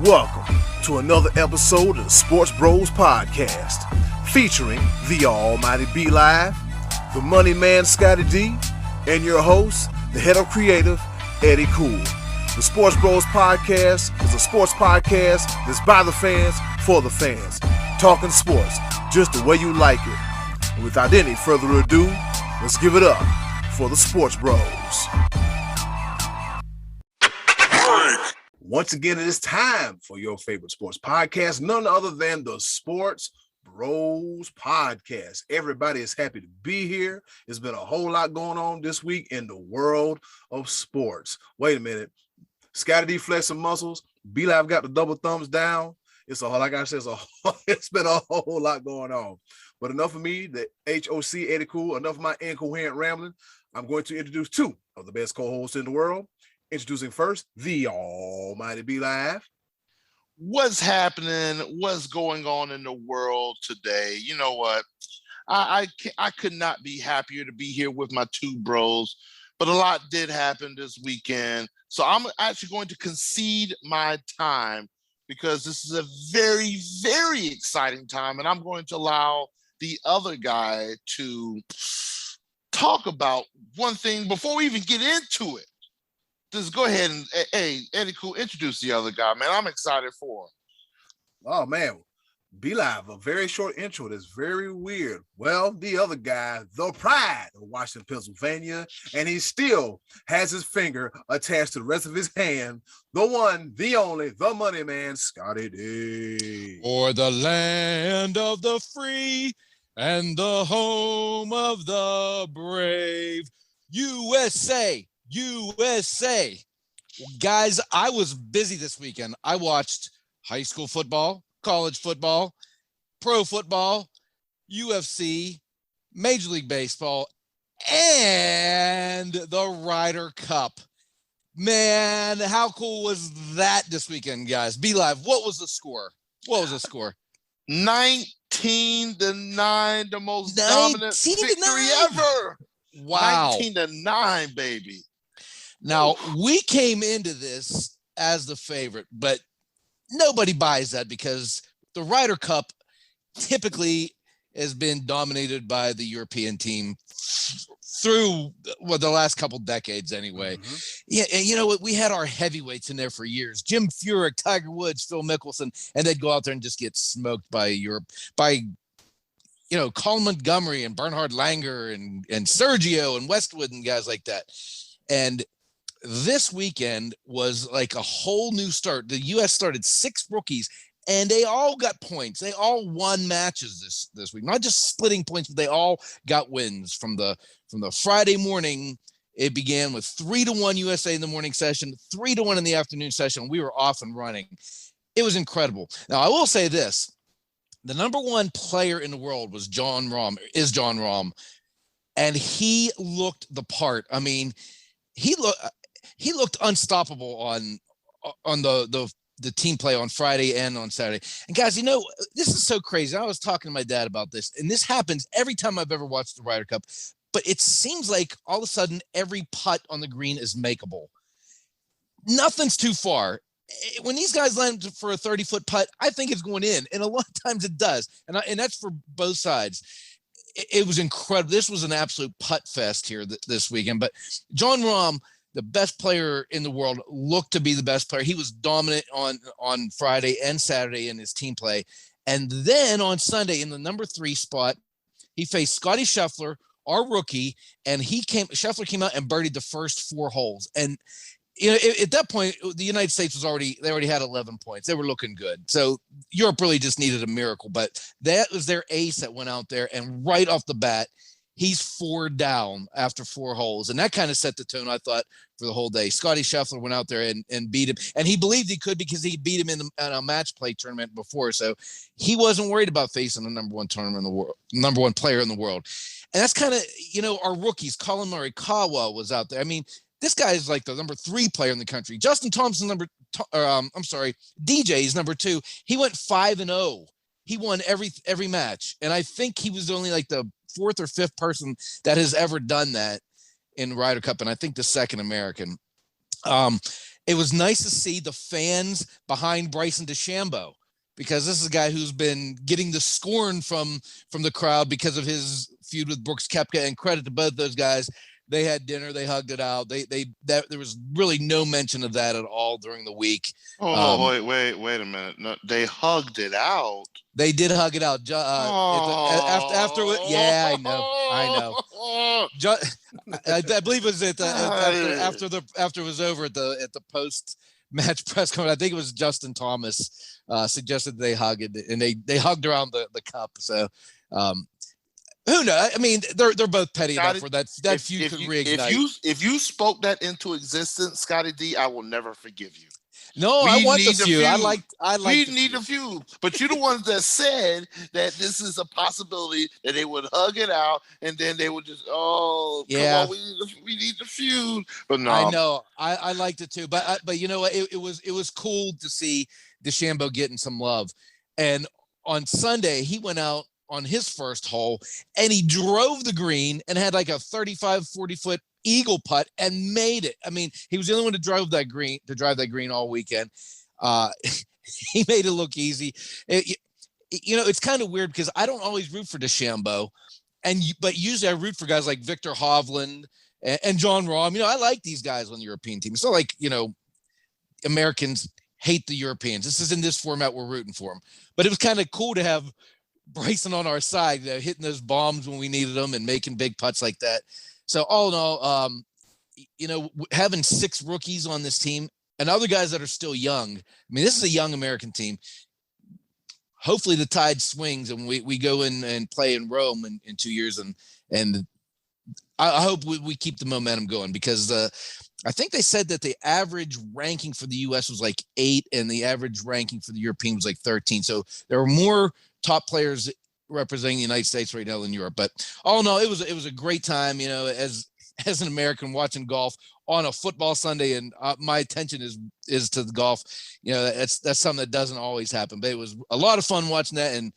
Welcome to another episode of the Sports Bros Podcast, featuring the almighty B Live, the money man Scottie D, and your host, the head of creative, Eddy Kool. The Sports Bros Podcast is a sports podcast that's by the fans, for the fans, talking sports just the way you like it. And without any further ado, let's give it up for the Sports Bros. Once again, it is time for your favorite sports podcast, none other than the Sports Bros Podcast. Everybody is happy to be here. There's been a whole lot going on this week in the world of sports. Wait a minute. Scottie D flexing muscles. B-Live got the double thumbs down. It's a whole, like I said, it's been a whole lot going on. But enough of me, the HOC Eddy Kool, enough of my incoherent rambling. I'm going to introduce two of the best co-hosts in the world. Introducing first, the almighty B Live. What's happening? What's going on in the world today? You know what? I could not be happier to be here with my two bros, but a lot did happen this weekend. So I'm actually going to concede my time because this is a very, very exciting time, and I'm going to allow the other guy to talk about one thing before we even get into it. Just go ahead and, hey, Eddy Kool, introduce the other guy, man. I'm excited for him. Oh, man. B-Live, a very short intro that's very weird. Well, the other guy, the pride of Washington, Pennsylvania, and he still has his finger attached to the rest of his hand. The one, the only, the money man, Scottie D. For the land of the free and the home of the brave, USA. USA. Guys, I was busy this weekend. I watched high school football, college football, pro football, UFC, Major League Baseball, and the Ryder Cup. Man, how cool was that this weekend, guys? Be Live, what was the score? 19-9, the most dominant victory ever. Wow. 19-9, baby. Now, we came into this as the favorite, but nobody buys that because the Ryder Cup typically has been dominated by the European team through the last couple decades anyway. Mm-hmm. Yeah, and you know what? We had our heavyweights in there for years. Jim Furyk, Tiger Woods, Phil Mickelson, and they'd go out there and just get smoked by Europe, by Colin Montgomery and Bernhard Langer and Sergio and Westwood and guys like that. And this weekend was like a whole new start. The U.S. started 6 rookies, and they all got points. They all won matches this week, not just splitting points, but they all got wins from the Friday morning. It began with 3-1 USA in the morning session, 3-1 in the afternoon session. We were off and running. It was incredible. Now, I will say this. The number one player in the world is Jon Rahm, and he looked the part. I mean, he looked unstoppable on the team play on Friday and on Saturday. And guys, this is so crazy. I was talking to my dad about this, and this happens every time I've ever watched the Ryder Cup, but it seems like all of a sudden every putt on the green is makeable. Nothing's too far. When these guys land for a 30-foot putt, I think it's going in, and a lot of times it does. And that's for both sides. It was incredible. This was an absolute putt fest here this weekend. But Jon Rahm, the best player in the world, looked to be the best player. He was dominant on Friday and Saturday in his team play. And then on Sunday in the number 3 spot, he faced Scottie Scheffler, our rookie, and Scheffler came out and birdied the first 4 holes. And at that point, the United States they already had 11 points. They were looking good. So Europe really just needed a miracle, but that was their ace that went out there. And right off the bat, he's 4 down after 4 holes. And that kind of set the tone, I thought, for the whole day. Scottie Scheffler went out there and beat him. And he believed he could because he beat him in a match play tournament before. So he wasn't worried about facing the number 1 player in the world. And that's kind of, our rookies. Colin Morikawa was out there. I mean, this guy is like the number 3 player in the country. Justin Thompson, DJ is number 2. He went 5-0. He won every match. And I think he was only like the 4th or 5th person that has ever done that in Ryder Cup. And I think the 2nd American. it was nice to see the fans behind Bryson DeChambeau, because this is a guy who's been getting the scorn from the crowd because of his feud with Brooks Koepka, and credit to both those guys. They had dinner, they hugged it out. There was really no mention of that at all during the week. Wait a minute. No, they hugged it out. They did hug it out. After, yeah, I know. I believe it was after it was over at the post match press conference. I think it was Justin Thomas suggested they hug it, and they hugged around the cup. So who knows? I mean, they're both petty enough for that feud could reignite. If you spoke that into existence, Scottie D, I will never forgive you. No, I want the feud. I like. We need a feud, but you're the ones that said that this is a possibility that they would hug it out, and then they would just, come on, we need the feud. But no, I know, I liked it too. But you know what? It was cool to see DeChambeau getting some love. And on Sunday, he went out on his first hole and he drove the green and had like a 35-40 foot eagle putt and made it. I mean, he was the only one to drive that green all weekend. He made it look easy. It's kind of weird because I don't always root for DeChambeau, but usually I root for guys like Victor Hovland and John Rahm. I like these guys on the European team. It's not like, Americans hate the Europeans. This is in this format, we're rooting for them. But it was kind of cool to have Bryson on our side, hitting those bombs when we needed them and making big putts like that. So all in all, having 6 rookies on this team and other guys that are still young. I mean, this is a young American team. Hopefully the tide swings and we go in and play in Rome in 2 years. And I hope we keep the momentum going, because I think they said that the average ranking for the U.S. was like 8 and the average ranking for the European was like 13. So there were more top players representing the United States right now in Europe. But all in all, it was a great time, as an American watching golf on a football Sunday, and my attention is to the golf. That's something that doesn't always happen, but it was a lot of fun watching that. And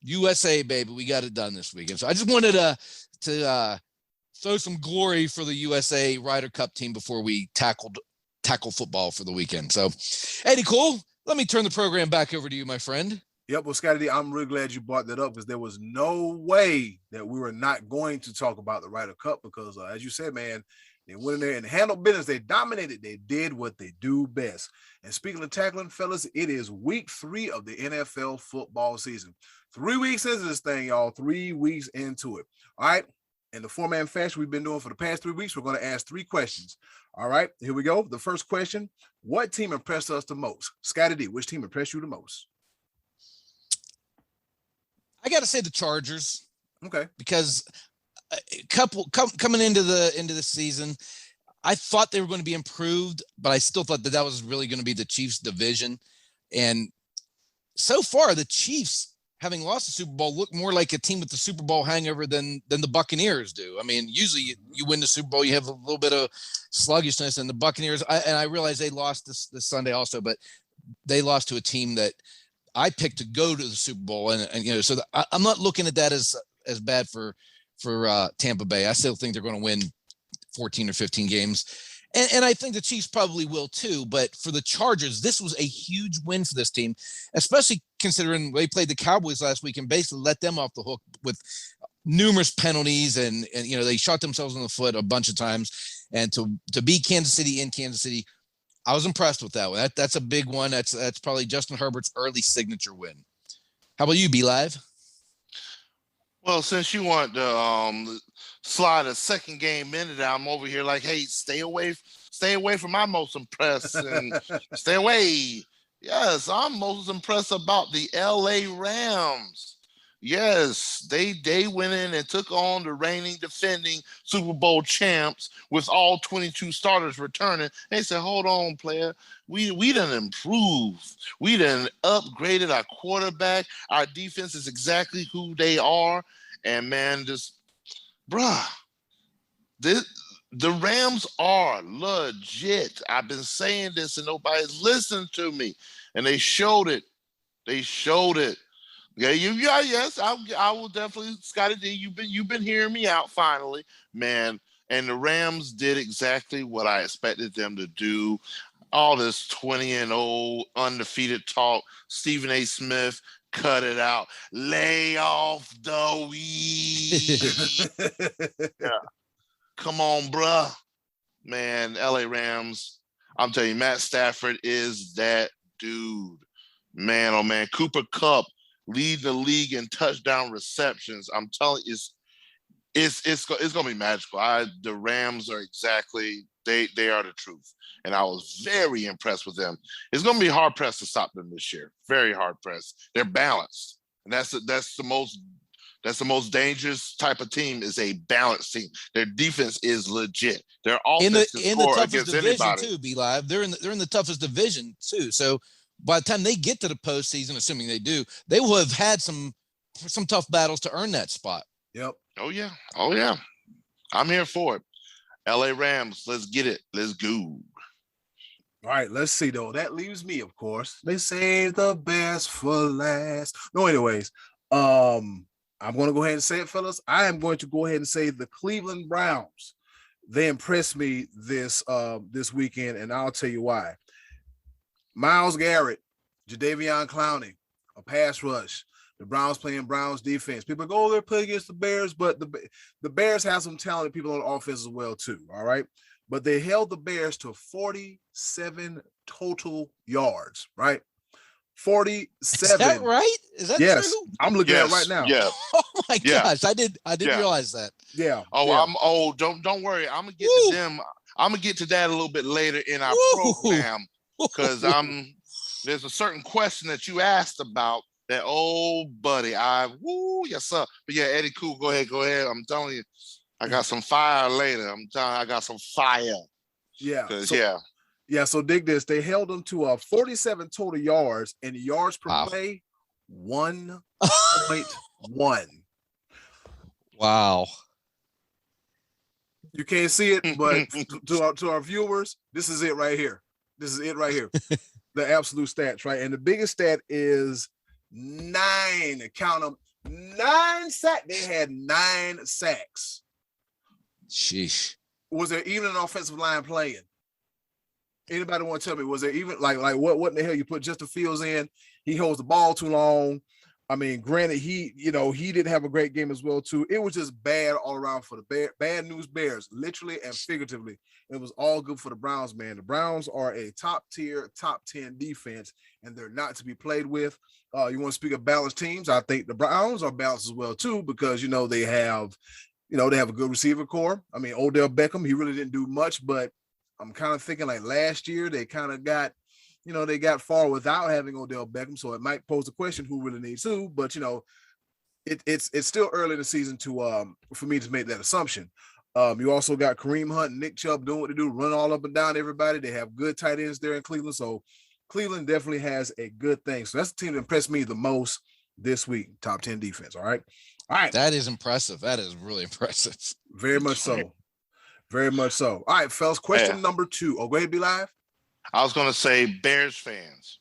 USA, baby, we got it done this weekend. So I just wanted to throw some glory for the USA Ryder Cup team before we tackle football for the weekend. So Eddy Kool, let me turn the program back over to you, my friend. Yep. Well, Scottie D, I'm really glad you brought that up, because there was no way that we were not going to talk about the Ryder Cup, because as you said, man, they went in there and handled business. They dominated. They did what they do best. And speaking of tackling, fellas, it is week 3 of the NFL football season. 3 weeks into this thing, y'all. 3 weeks into it. All right. In the format and fashion we've been doing for the past 3 weeks, we're going to ask 3 questions. All right, here we go. The first question: what team impressed us the most? Scottie D, which team impressed you the most? I got to say the Chargers. Okay. Because coming into the season, I thought they were going to be improved, but I still thought that was really going to be the Chiefs' division. And so far, the Chiefs, having lost the Super Bowl, look more like a team with the Super Bowl hangover than the Buccaneers do. I mean, usually you win the Super Bowl, you have a little bit of sluggishness, and the Buccaneers, I realize they lost this Sunday also, but they lost to a team that I picked to go to the Super Bowl. And so I'm not looking at that as bad for Tampa Bay. I still think they're going to win 14 or 15 games. And I think the Chiefs probably will too. But for the Chargers, this was a huge win for this team, especially considering they played the Cowboys last week and basically let them off the hook with numerous penalties. And they shot themselves in the foot a bunch of times. And to beat Kansas City in Kansas City, I was impressed with that one. That's a big one. That's probably Justin Herbert's early signature win. How about you, B Live? Well, since you want to slide a second game into that, I'm over here like, hey, stay away from my most impressed and stay away. Yes, I'm most impressed about the LA Rams. Yes, they went in and took on the reigning defending Super Bowl champs with all 22 starters returning. They said, hold on, player. We done improved. We done upgraded our quarterback. Our defense is exactly who they are. And man, the Rams are legit. I've been saying this and nobody's listening to me. And they showed it. Yeah, yes, I will definitely, Scottie D, you've been hearing me out finally, man. And the Rams did exactly what I expected them to do. All this 20-0 undefeated talk. Stephen A. Smith, cut it out. Lay off the weed. Yeah. Come on, bruh. Man, LA Rams. I'm telling you, Matt Stafford is that dude. Man, oh man. Cooper Kupp lead the league in touchdown receptions. I'm telling you, it's gonna be magical. The Rams are exactly they are the truth, and I was very impressed with them. It's gonna be hard pressed to stop them this year. Very hard pressed. They're balanced, and that's the most dangerous type of team is a balanced team. Their defense is legit. Their offense in the toughest division anybody. too. Be live. They're in the toughest division too. So by the time they get to the postseason, assuming they do, they will have had some tough battles to earn that spot. Yep. Oh yeah. I'm here for it. LA Rams, let's get it. Let's go. All right, let's see though. That leaves me, of course. They save the best for last. No, anyways, I'm going to go ahead and say it, fellas. I am going to go ahead and say the Cleveland Browns. They impressed me this weekend, and I'll tell you why. Myles Garrett, Jadeveon Clowney, a pass rush. The Browns playing Browns defense. People go, oh, they're playing against the Bears, but the Bears have some talented people on offense as well too, all right? But they held the Bears to 47 total yards, right? 47. Is that right? Is that true? I'm looking at it right now. Yeah. Oh my gosh, I didn't realize that. Yeah. Oh, don't worry. I'm gonna get to them. I'm gonna get to that a little bit later in our program because there's a certain question that you asked about that. Oh, buddy, yes sir. But yeah, Eddy Kool, go ahead. I'm telling you, I got some fire later. I'm telling you, I got some fire. Yeah. So dig this. They held them to 47 total yards, and yards per play, 1.1. Wow. You can't see it, but to our viewers, this is it right here. The absolute stats, right? And the biggest stat is 9. Count them. 9 sacks. They had 9 sacks. Sheesh. Was there even an offensive line playing? Anybody want to tell me, was there even like what in the hell you put Justin Fields in? He holds the ball too long. I mean, granted, he didn't have a great game as well too. It was just bad all around for the bad news Bears, literally and figuratively. It was all good for the Browns, man. The Browns are a top 10 defense, and they're not to be played with. You want to speak of balanced teams? I think the Browns are balanced as well too, because they have a good receiver core. I mean, Odell Beckham, he really didn't do much, but I'm kind of thinking like last year they kind of got, they got far without having Odell Beckham, so it might pose a question who really needs who. But it's still early in the season to for me to make that assumption. You also got Kareem Hunt and Nick Chubb doing what they do, run all up and down everybody. They have good tight ends there in Cleveland, so Cleveland definitely has a good thing. So that's the team that impressed me the most this week. Top 10 defense. All right. That is impressive. That is really impressive. Very much so. Very much so. All right, fellas. Question number 2. Oh, go ahead, be live. I was going to say, Bears fans,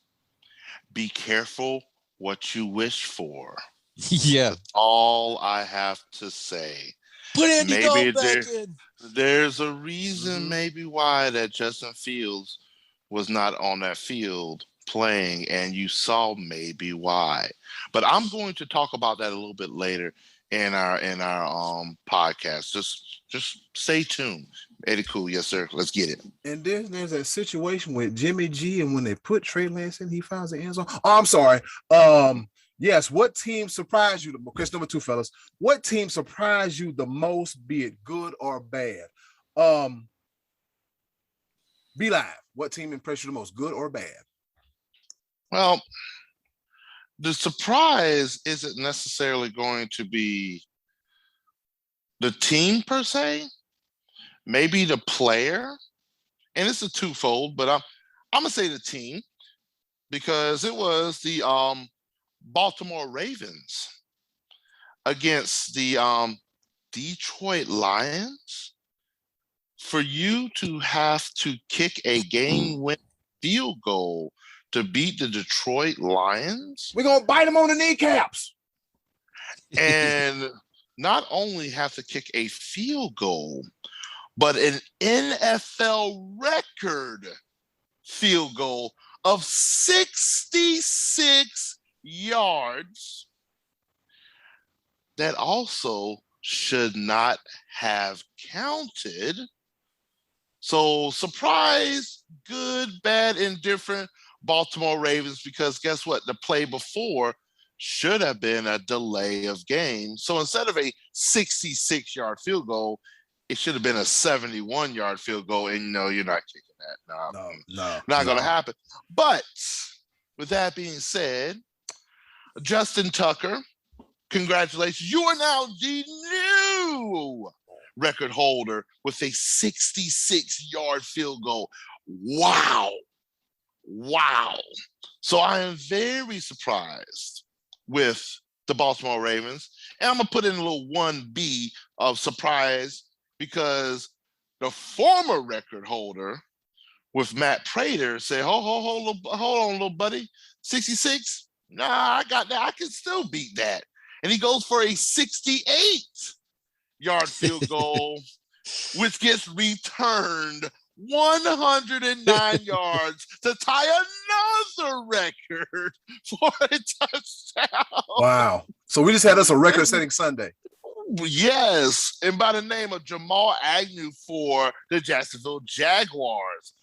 be careful what you wish for. Yeah. That's all I have to say. Put Andy Dalton back in. There's a reason maybe why that Justin Fields was not on that field playing, and you saw maybe why. But I'm going to talk about that a little bit later in our podcast. Just stay tuned. Eddy Kool, yes sir. Let's get it. And there's that situation with Jimmy G, and when they put Trey Lance in, he finds the end zone. Oh, I'm sorry. Yes. What team surprised you? Question number 2, fellas. What team surprised you the most, be it good or bad? Be live. What team impressed you the most, good or bad? Well, the surprise isn't necessarily going to be the team per se, maybe the player, and it's a twofold, but I'm gonna say the team because it was the Baltimore Ravens against the Detroit Lions. For you to have to kick a game-winning field goal to beat the Detroit Lions, we're gonna bite them on the kneecaps, and not only have to kick a field goal, but an NFL record field goal of 66 yards that also should not have counted. So surprise, good, bad, indifferent Baltimore Ravens, because guess what? The play before should have been a delay of game. So instead of a 66-yard field goal, it should have been a 71-yard field goal. And no, you're not kicking that. No, not going to happen. But with that being said, Justin Tucker, congratulations. You are now the new record holder with a 66-yard field goal. Wow. So I am very surprised with the Baltimore Ravens. And I'm going to put in a little 1B of surprise because the former record holder with Matt Prater said, hold on, little buddy. 66? Nah, I got that. I can still beat that. And he goes for a 68-yard field goal, which gets returned 109 yards to tie another record for a touchdown. Wow. So we just had us a record-setting Sunday. Yes. And by the name of Jamal Agnew for the Jacksonville Jaguars.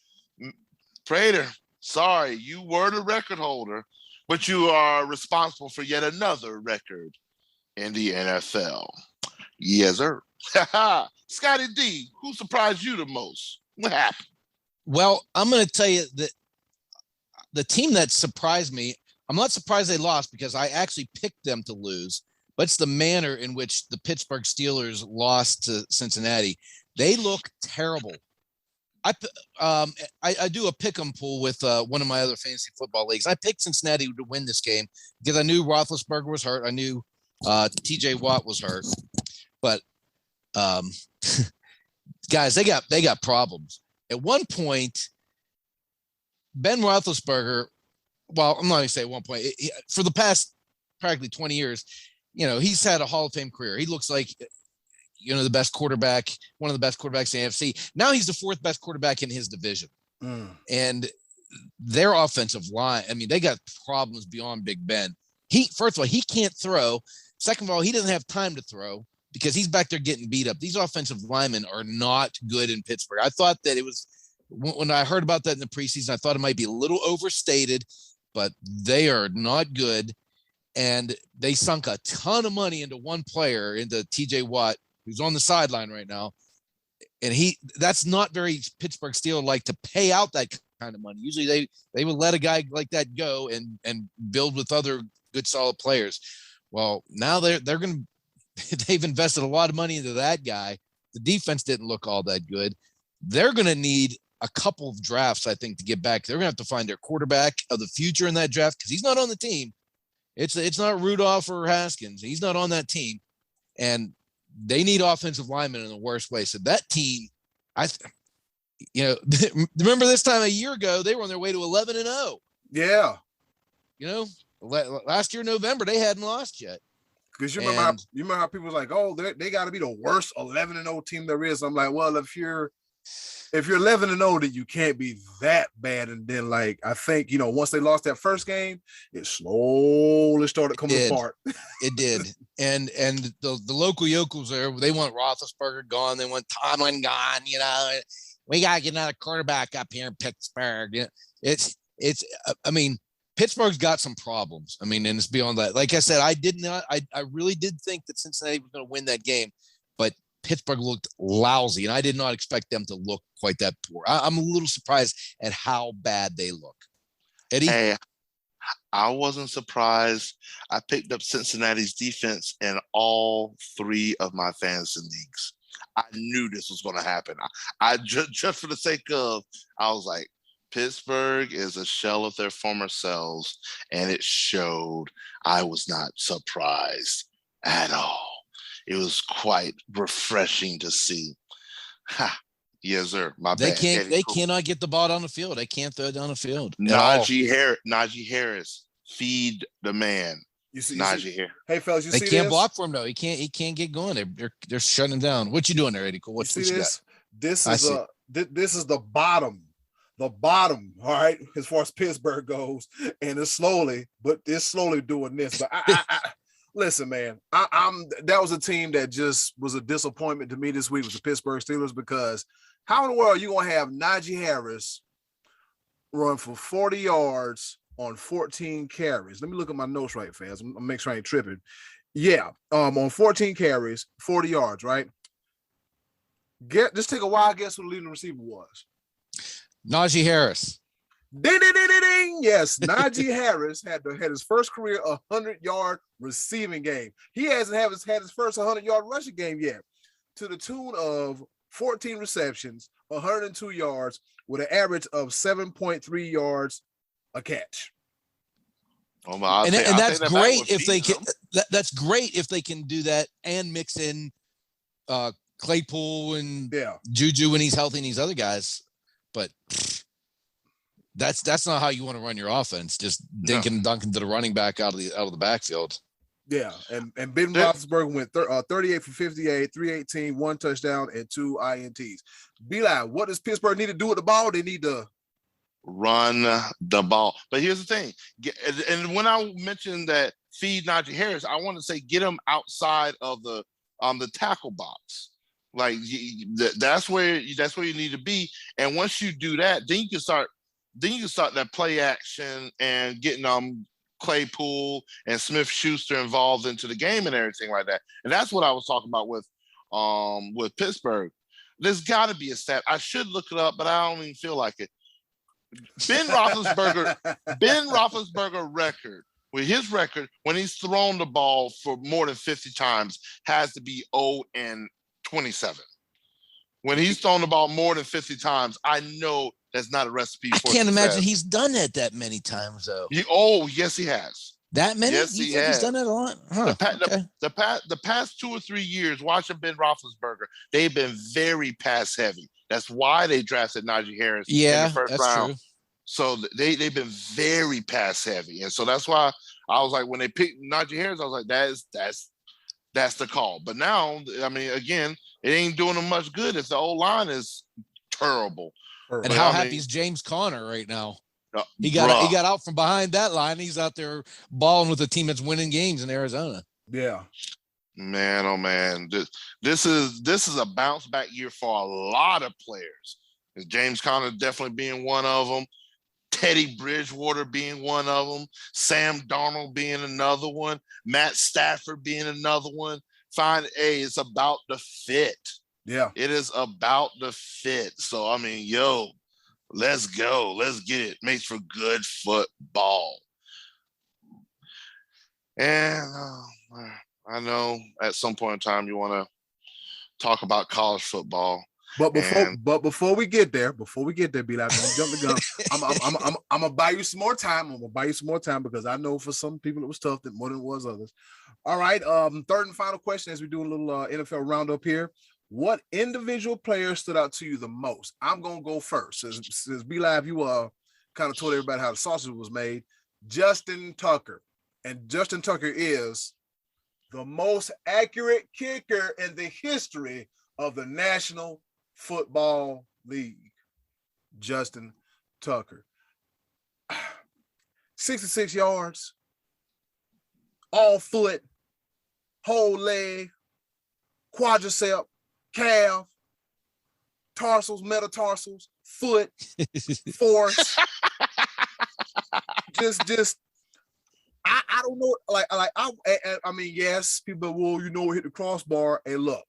Prater, sorry, you were the record holder, but you are responsible for yet another record in the NFL. Yes, sir. Scottie D, who surprised you the most? What happened? Well, I'm going to tell you that the team that surprised me, I'm not surprised they lost because I actually picked them to lose, but it's the manner in which the Pittsburgh Steelers lost to Cincinnati. They look terrible. I do a pick'em pool with one of my other fantasy football leagues. I picked Cincinnati to win this game because I knew Roethlisberger was hurt. I knew T.J. Watt was hurt, but guys, they got problems. At one point, Ben Roethlisberger, well, I'm not going to say at one point, for the past practically 20 years, he's had a Hall of Fame career. He looks like, the best quarterback, one of the best quarterbacks in the AFC. Now he's the fourth best quarterback in his division. And their offensive line, they got problems beyond Big Ben. First of all, he can't throw. Second of all, he doesn't have time to throw because he's back there getting beat up. These offensive linemen are not good in Pittsburgh. I thought that it was, when I heard about that in the preseason, I thought it might be a little overstated, but they are not good. And they sunk a ton of money into one player, into T.J. Watt, who's on the sideline right now. And that's not very Pittsburgh Steelers like to pay out that kind of money. Usually they would let a guy like that go and build with other good, solid players. Well, now they've invested a lot of money into that guy. The defense didn't look all that good. They're going to need a couple of drafts, I think, to get back. They're going to have to find their quarterback of the future in that draft because he's not on the team. It's not Rudolph or Haskins. He's not on that team. And they need offensive linemen in the worst way. So that team, remember this time a year ago, they were on their way to 11-0. Yeah. Last year, November, they hadn't lost yet. Because you remember how people was like, oh, they got to be the worst 11-0 team there is. I'm like, well, if you're 11-0, then you can't be that bad. And then, I think, once they lost that first game, it slowly started coming apart. It did. And the local yokels there, they want Roethlisberger gone. They want Tomlin gone. We got to get another quarterback up here in Pittsburgh. Pittsburgh's got some problems. And it's beyond that. Like I said, I really did think that Cincinnati was going to win that game, but Pittsburgh looked lousy, and I did not expect them to look quite that poor. I'm a little surprised at how bad they look. Eddie? Hey, I wasn't surprised. I picked up Cincinnati's defense in all three of my fantasy leagues. I knew this was going to happen. I just for the sake of, I was like, Pittsburgh is a shell of their former selves, and it showed. I was not surprised at all. It was quite refreshing to see. Yes, sir. They cannot get the ball down the field. They can't throw it down the field. Najee Harris, feed the man. You see Najee Harris. Hey, fellas, they can't block for him though. He can't get going. They're shutting him down. What you doing there, Eddie Kool? What you got? This is the bottom the bottom, all right, as far as Pittsburgh goes, and it's slowly doing this. But I listen, man, that was a team that just was a disappointment to me this week, was the Pittsburgh Steelers, because how in the world are you gonna have Najee Harris run for 40 yards on 14 carries? Let me look at my notes right fast. I'm make sure I ain't tripping. Yeah, on 14 carries, 40 yards, right? Just take a wild guess who the leading receiver was. Najee Harris. Ding, ding, ding, ding, ding. Yes, Najee Harris had his first career 100-yard receiving game. He hasn't had his first 100-yard rushing game yet, to the tune of 14 receptions, 102 yards, with an average of 7.3 yards a catch. And that's great if they can. That's great if they can do that and mix in Claypool and Juju when he's healthy and these other guys. But that's not how you want to run your offense. Just dinking and dunking to the running back out of the backfield. Yeah, and Ben Roethlisberger went 38 for 58, 318, 1 touchdown, and 2 INTs. Be-Live, what does Pittsburgh need to do with the ball? They need to run the ball. But here's the thing. And when I mentioned that feed Najee Harris, I want to say get him outside of the tackle box. Like that's where you need to be. And once you do that, then you can start that play action and getting Claypool and Smith-Schuster involved into the game and everything like that. And that's what I was talking about with Pittsburgh. There's got to be a stat. I should look it up, but I don't even feel like it. Ben Roethlisberger record, with his record, when he's thrown the ball for more than 50 times, has to be 0-27. When he's thrown the ball more than 50 times, I know that's not a recipe for success. I can't imagine he's done that many times, though. Yes, he has. That many? Yes, he has. He's done that a lot? Huh, the past 2 or 3 years, watching Ben Roethlisberger, they've been very pass-heavy. That's why they drafted Najee Harris in the first round. True. So they've been very pass-heavy. And so that's why I was like, when they picked Najee Harris, I was like, that's the call. But now, I mean, again, it ain't doing them much good if the O-line is terrible. And how happy is James Conner right now? He got out from behind that line. He's out there balling with a team that's winning games in Arizona. Yeah. Man, oh man. This is a bounce back year for a lot of players. James Conner definitely being one of them. Teddy Bridgewater being one of them. Sam Darnold being another one. Matt Stafford being another one. It's about the fit. Yeah. It is about the fit. So, I mean, let's go. Let's get it. Makes for good football. And I know at some point in time you want to talk about college football. But before we get there, be like, don't jump the gun. I'm gonna buy you some more time. Because I know for some people it was tough more than it was others. All right. Third and final question as we do a little NFL roundup here. What individual player stood out to you the most? I'm gonna go first. Since Be Live, you kind of told everybody how the sausage was made. Justin Tucker. And Justin Tucker is the most accurate kicker in the history of the National Football League. Justin Tucker. 66 yards, all foot, whole leg, quadricep, calf, tarsals, metatarsals, foot, force. just I don't know. I mean, yes, people will, hit the crossbar. Hey, look.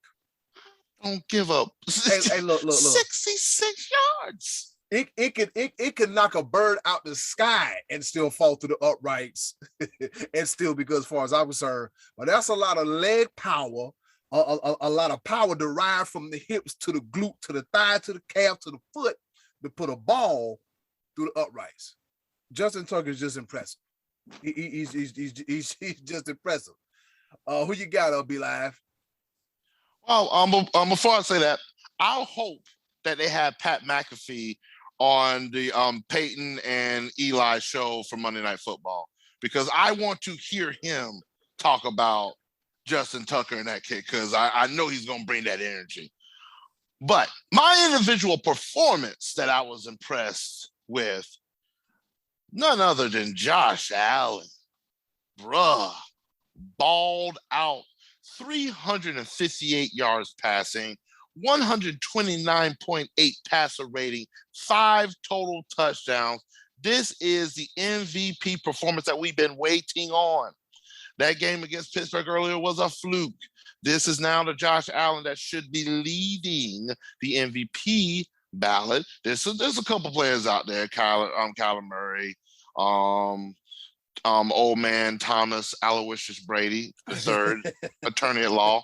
Don't give up. Hey, look. 66 yards. It could knock a bird out the sky and still fall through the uprights and still be good as far as I'm concerned. But that's a lot of leg power, a lot of power derived from the hips to the glute, to the thigh, to the calf, to the foot to put a ball through the uprights. Justin Tucker is just impressive. He's just impressive. Who you got, Be Live? Well, before I say that, I'll hope that they have Pat McAfee on the Peyton and Eli show for Monday Night Football, because I want to hear him talk about Justin Tucker and that kid, because I know he's going to bring that energy. But my individual performance that I was impressed with, none other than Josh Allen. Bruh, balled out 358 yards passing, 129.8 passer rating, 5 total touchdowns. This is the MVP performance that we've been waiting on. That game against Pittsburgh earlier was a fluke. This is now the Josh Allen that should be leading the MVP ballot. There's a couple players out there, Kyler Murray, old man Thomas Aloysius Brady, the third attorney at law.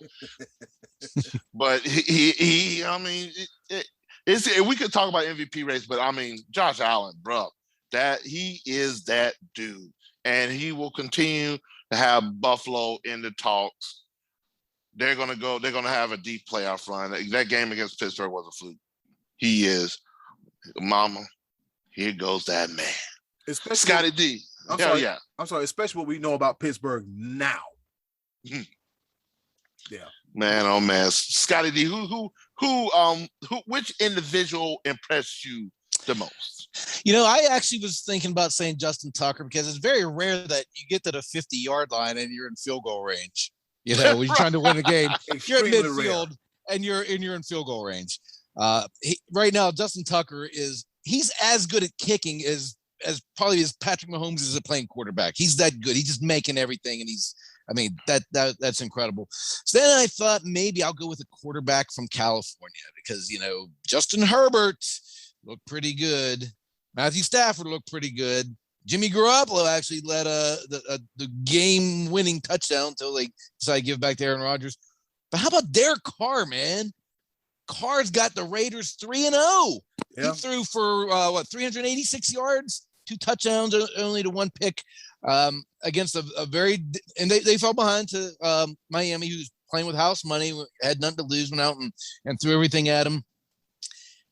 But he I mean, we could talk about MVP race, but I mean, Josh Allen, bro, that he is that dude, and he will continue to have Buffalo in the talks. They're gonna have a deep playoff run. That game against Pittsburgh was a fluke. He is, mama. Here goes that man, especially Scottie D. I'm sorry. Especially what we know about Pittsburgh now. Yeah, man. Oh man, Scottie D. Which individual impressed you the most? I actually was thinking about saying Justin Tucker, because it's very rare that you get to the 50-yard line and you're in field goal range. When you're trying to win a game, you're at midfield and you're in field goal range. Right now, Justin Tucker he's as good at kicking as probably as Patrick Mahomes is at playing quarterback. He's that good. He's just making everything, and that's incredible. So then I thought maybe I'll go with a quarterback from California, because Justin Herbert looked pretty good. Matthew Stafford looked pretty good. Jimmy Garoppolo actually led the game-winning touchdown until they decided to give back to Aaron Rodgers. But how about Derek Carr, man? Carr's got the Raiders 3-0. Yeah. He threw for 386 yards, 2 touchdowns, only to 1 pick, against a very, and they fell behind to Miami, who's playing with house money, had nothing to lose, went out and threw everything at him.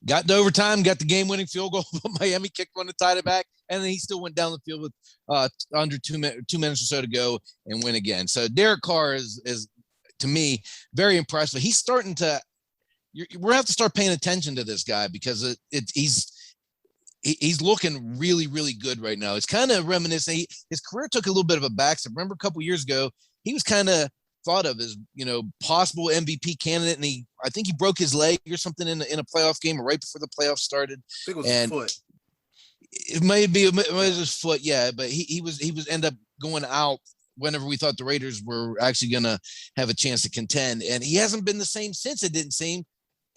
Got to overtime, got the game-winning field goal, but Miami kicked one to tie it back, and then he still went down the field with under 2 minutes or so to go and win again. So Derek Carr is to me very impressive. He's starting to. We're gonna have to start paying attention to this guy, because he's looking really, really good right now. It's kind of reminiscent. His career took a little bit of a backstep. Remember a couple years ago, he was kind of thought of as possible MVP candidate, and I think he broke his leg or something in a playoff game right before the playoffs started. I think it was his foot. It was his foot, yeah. But he was end up going out whenever we thought the Raiders were actually gonna have a chance to contend, and he hasn't been the same since, it didn't seem.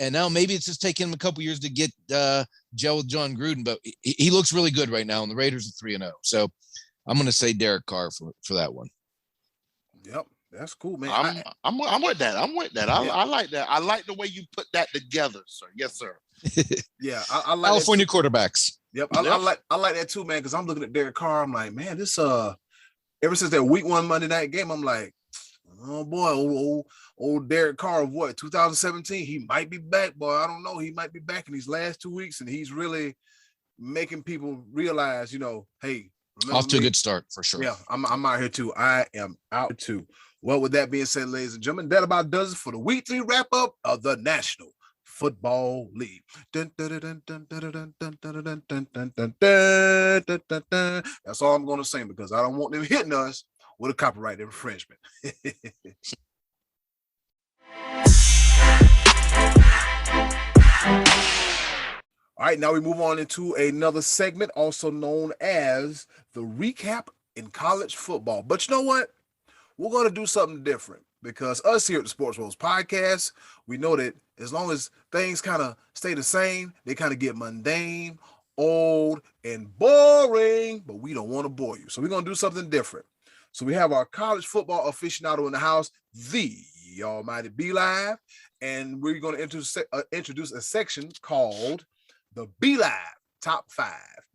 And now maybe it's just taking him a couple years to get gel with John Gruden, but he looks really good right now, and the Raiders are 3-0. So I'm going to say Derek Carr for that one. Yep, that's cool, man. I'm with that. I'm with that. I like that. I like the way you put that together, sir. Yes, sir. Yeah, I like California quarterbacks. Yep, I like that too, man. Because I'm looking at Derek Carr, I'm like, man, this ever since that Week 1 Monday night game, I'm like, oh boy, old Derek Carr of 2017, he might be back, boy. I don't know. He might be back in these last 2 weeks, and he's really making people realize, hey, off to a good start for sure. Yeah, I'm out here too. I am out too. Well, with that being said, ladies and gentlemen, that about does it for the Week 3 wrap up of the National Football League. That's all I'm going to say, because I don't want them hitting us with a copyright infringement. All right, now we move on into another segment, also known as the recap in college football. But you know what? We're going to do something different, because us here at the Sports Rose Podcast, we know that as long as things kind of stay the same, they kind of get mundane, old, and boring, but we don't want to bore you. So we're going to do something different. So we have our college football aficionado in the house, the almighty B Live, and we're going to introduce a section called the B Live Top 5.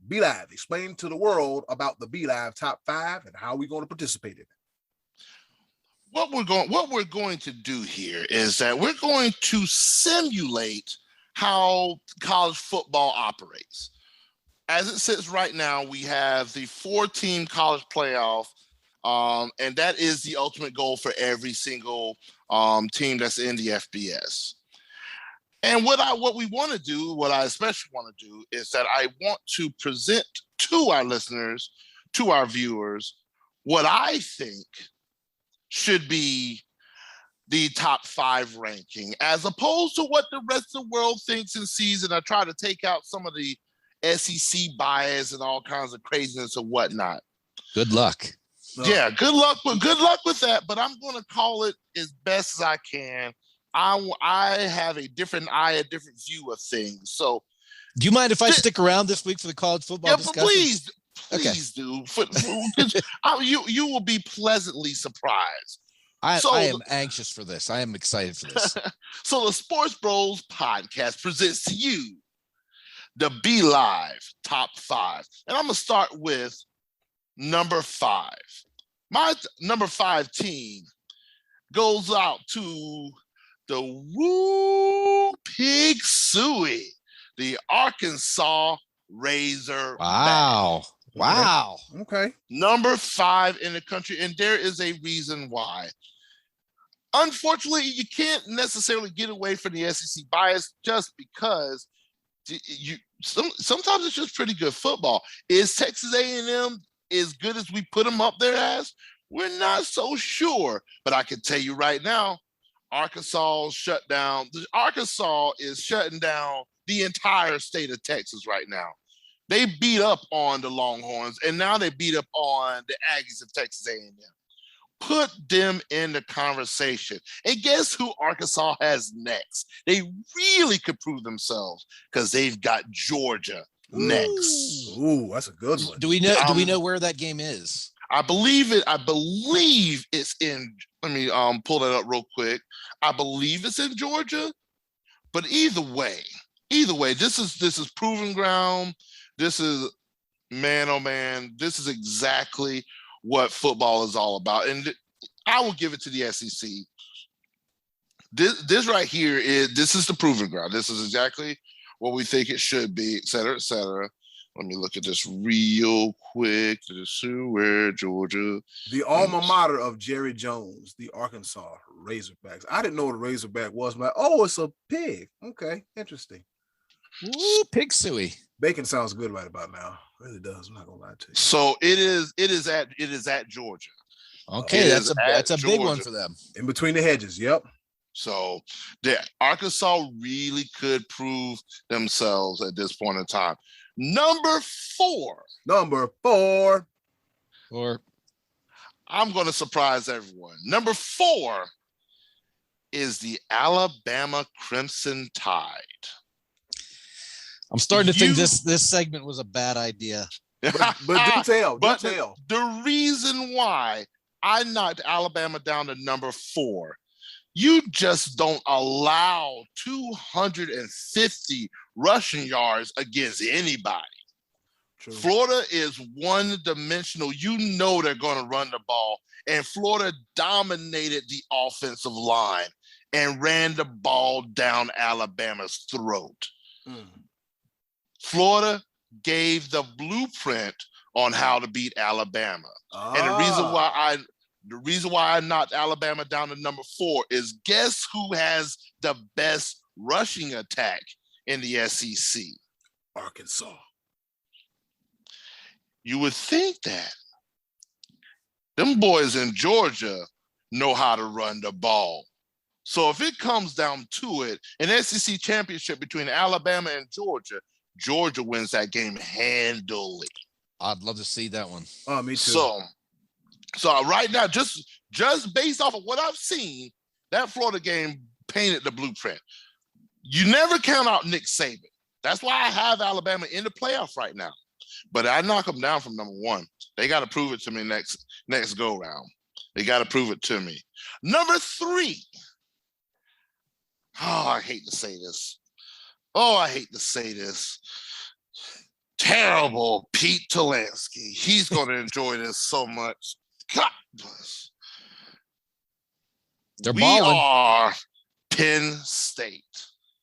B Live, explain to the world about the B Live Top 5 and how we're going to participate in it. What we're going to do here is that we're going to simulate how college football operates. As it sits right now, we have the 4-team college playoff, and that is the ultimate goal for every single team that's in the FBS. And what we want to do, what I especially want to do, is that I want to present to our listeners, to our viewers, what I think should be the top 5 ranking, as opposed to what the rest of the world thinks and sees. And I try to take out some of the SEC bias and all kinds of craziness and whatnot. Good luck. Yeah, good luck with that. But I'm going to call it as best as I can. I have a different view of things. So, do you mind if I stick around this week for the college football discussion? Please do. You will be pleasantly surprised. I am anxious for this. I am excited for this. So the Sports Bros podcast presents to you the Be Live top 5. And I'm going to start with number 5. My number 5 team goes out to the Big XII, the Arkansas Razor. Wow. Okay. Number 5 in the country, and there is a reason why. Unfortunately, you can't necessarily get away from the SEC bias just because sometimes it's just pretty good football. Is Texas A&M as good as we put them up there as? We're not so sure, but I can tell you right now, Arkansas is shutting down the entire state of Texas right now. They beat up on the Longhorns, and now they beat up on the Aggies of Texas A&M. Put them in the conversation. And guess who Arkansas has next? They really could prove themselves because they've got Georgia next. Ooh, that's a good one. Do we know where that game is? I believe it's in. Let me pull that up real quick. I believe it's in Georgia. But either way, this is proving ground. This is man, oh man, this is exactly what football is all about. And I will give it to the SEC. This right here this is the proving ground. This is exactly what we think it should be, et cetera, et cetera. Let me look at this real quick. Where Georgia. The alma mater of Jerry Jones, the Arkansas Razorbacks. I didn't know what a Razorback was. But it's a pig. Okay, interesting. Ooh, Big XII. Bacon sounds good right about now. It really does. I'm not gonna lie to you. So it is at Georgia. Okay, that's a big one for them. In between the hedges. Yep. So the Arkansas really could prove themselves at this point in time. Number 4. Or I'm going to surprise everyone. Number 4 is the Alabama Crimson Tide. I'm starting to think this segment was a bad idea. But do tell. The reason why I knocked Alabama down to number 4, you just don't allow 250 rushing yards against anybody. True. Florida is one-dimensional. You know they're going to run the ball. And Florida dominated the offensive line and ran the ball down Alabama's throat. Florida gave the blueprint on how to beat Alabama. And the reason why I knocked Alabama down to number 4 is guess who has the best rushing attack in the SEC? Arkansas. You would think that. Them boys in Georgia know how to run the ball. So if it comes down to it, an SEC championship between Alabama and Georgia, Georgia wins that game handily. I'd love to see that one. Oh, me too. So right now, just based off of what I've seen, that Florida game painted the blueprint. You never count out Nick Saban. That's why I have Alabama in the playoff right now. But I knock them down from number 1. They got to prove it to me next go round. They got to prove it to me. Number 3. Oh, I hate to say this. Terrible Pete Talansky. He's going to enjoy this so much. God bless. We are Penn State.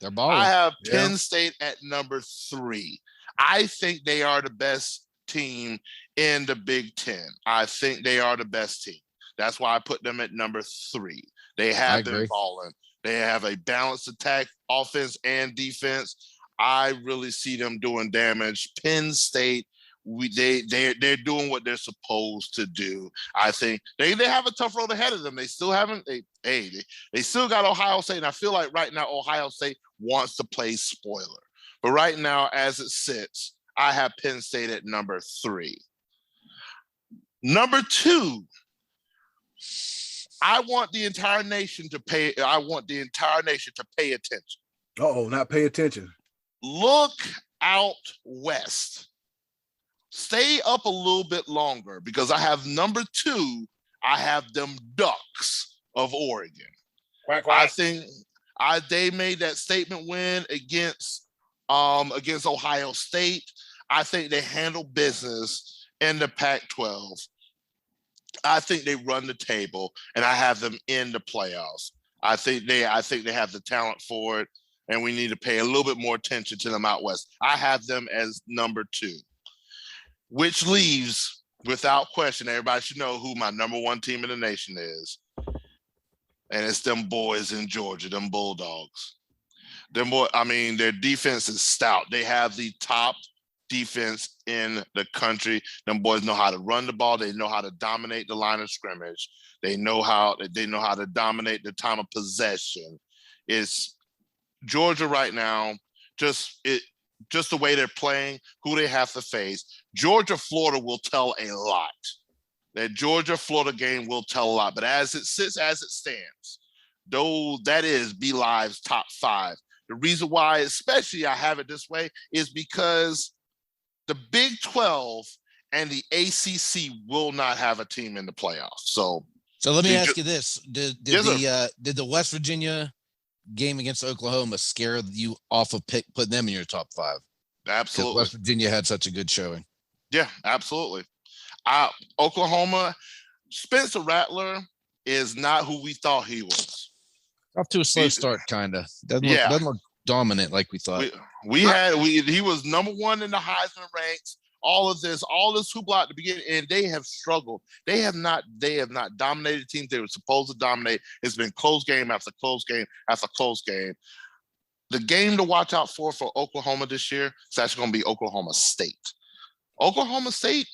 They're balling. I have Penn State at number 3. I think they are the best team in the Big Ten. I think they are the best team. That's why I put them at number 3. They have been balling. They have a balanced attack, offense and defense. I really see them doing damage. Penn State, they're doing what they're supposed to do. I think they have a tough road ahead of them. They still haven't. They still got Ohio State, and I feel like right now Ohio State wants to play spoiler. But right now, as it sits, I have Penn State at number 3. Number 2. I want the entire nation to pay attention. Not pay attention. Look out west. Stay up a little bit longer because I have number 2. I have them Ducks of Oregon. Quack, quack. I think they made that statement win against Ohio State. I think they handle business in the Pac-12. I think they run the table, and I have them in the playoffs. I think they have the talent for it, and we need to pay a little bit more attention to them out west. I have them as number 2, which leaves, without question, everybody should know who my number 1 team in the nation is, and it's them boys in Georgia, them Bulldogs. Their defense is stout. They have the top defense in the country. Them boys know how to run the ball. They know how to dominate the line of scrimmage. They know how to dominate the time of possession. It's Georgia right now, just the way they're playing, who they have to face. Georgia-Florida will tell a lot. That Georgia-Florida game will tell a lot. But as it stands, though that is BLive's top 5. The reason why, especially I have it this way, is because the Big 12 and the ACC will not have a team in the playoffs. So let me ask you this: Did the West Virginia game against Oklahoma scare you off of putting them in your top 5? Absolutely. West Virginia had such a good showing. Yeah, absolutely. Oklahoma, Spencer Rattler is not who we thought he was. Off to a slow start, kind of. Doesn't look dominant like we thought. He was number 1 in the Heisman ranks. All this hoopla at the beginning, and they have struggled. They have not dominated teams they were supposed to dominate. It's been close game after close game after close game. The game to watch out for Oklahoma this year is actually going to be Oklahoma State. Oklahoma State,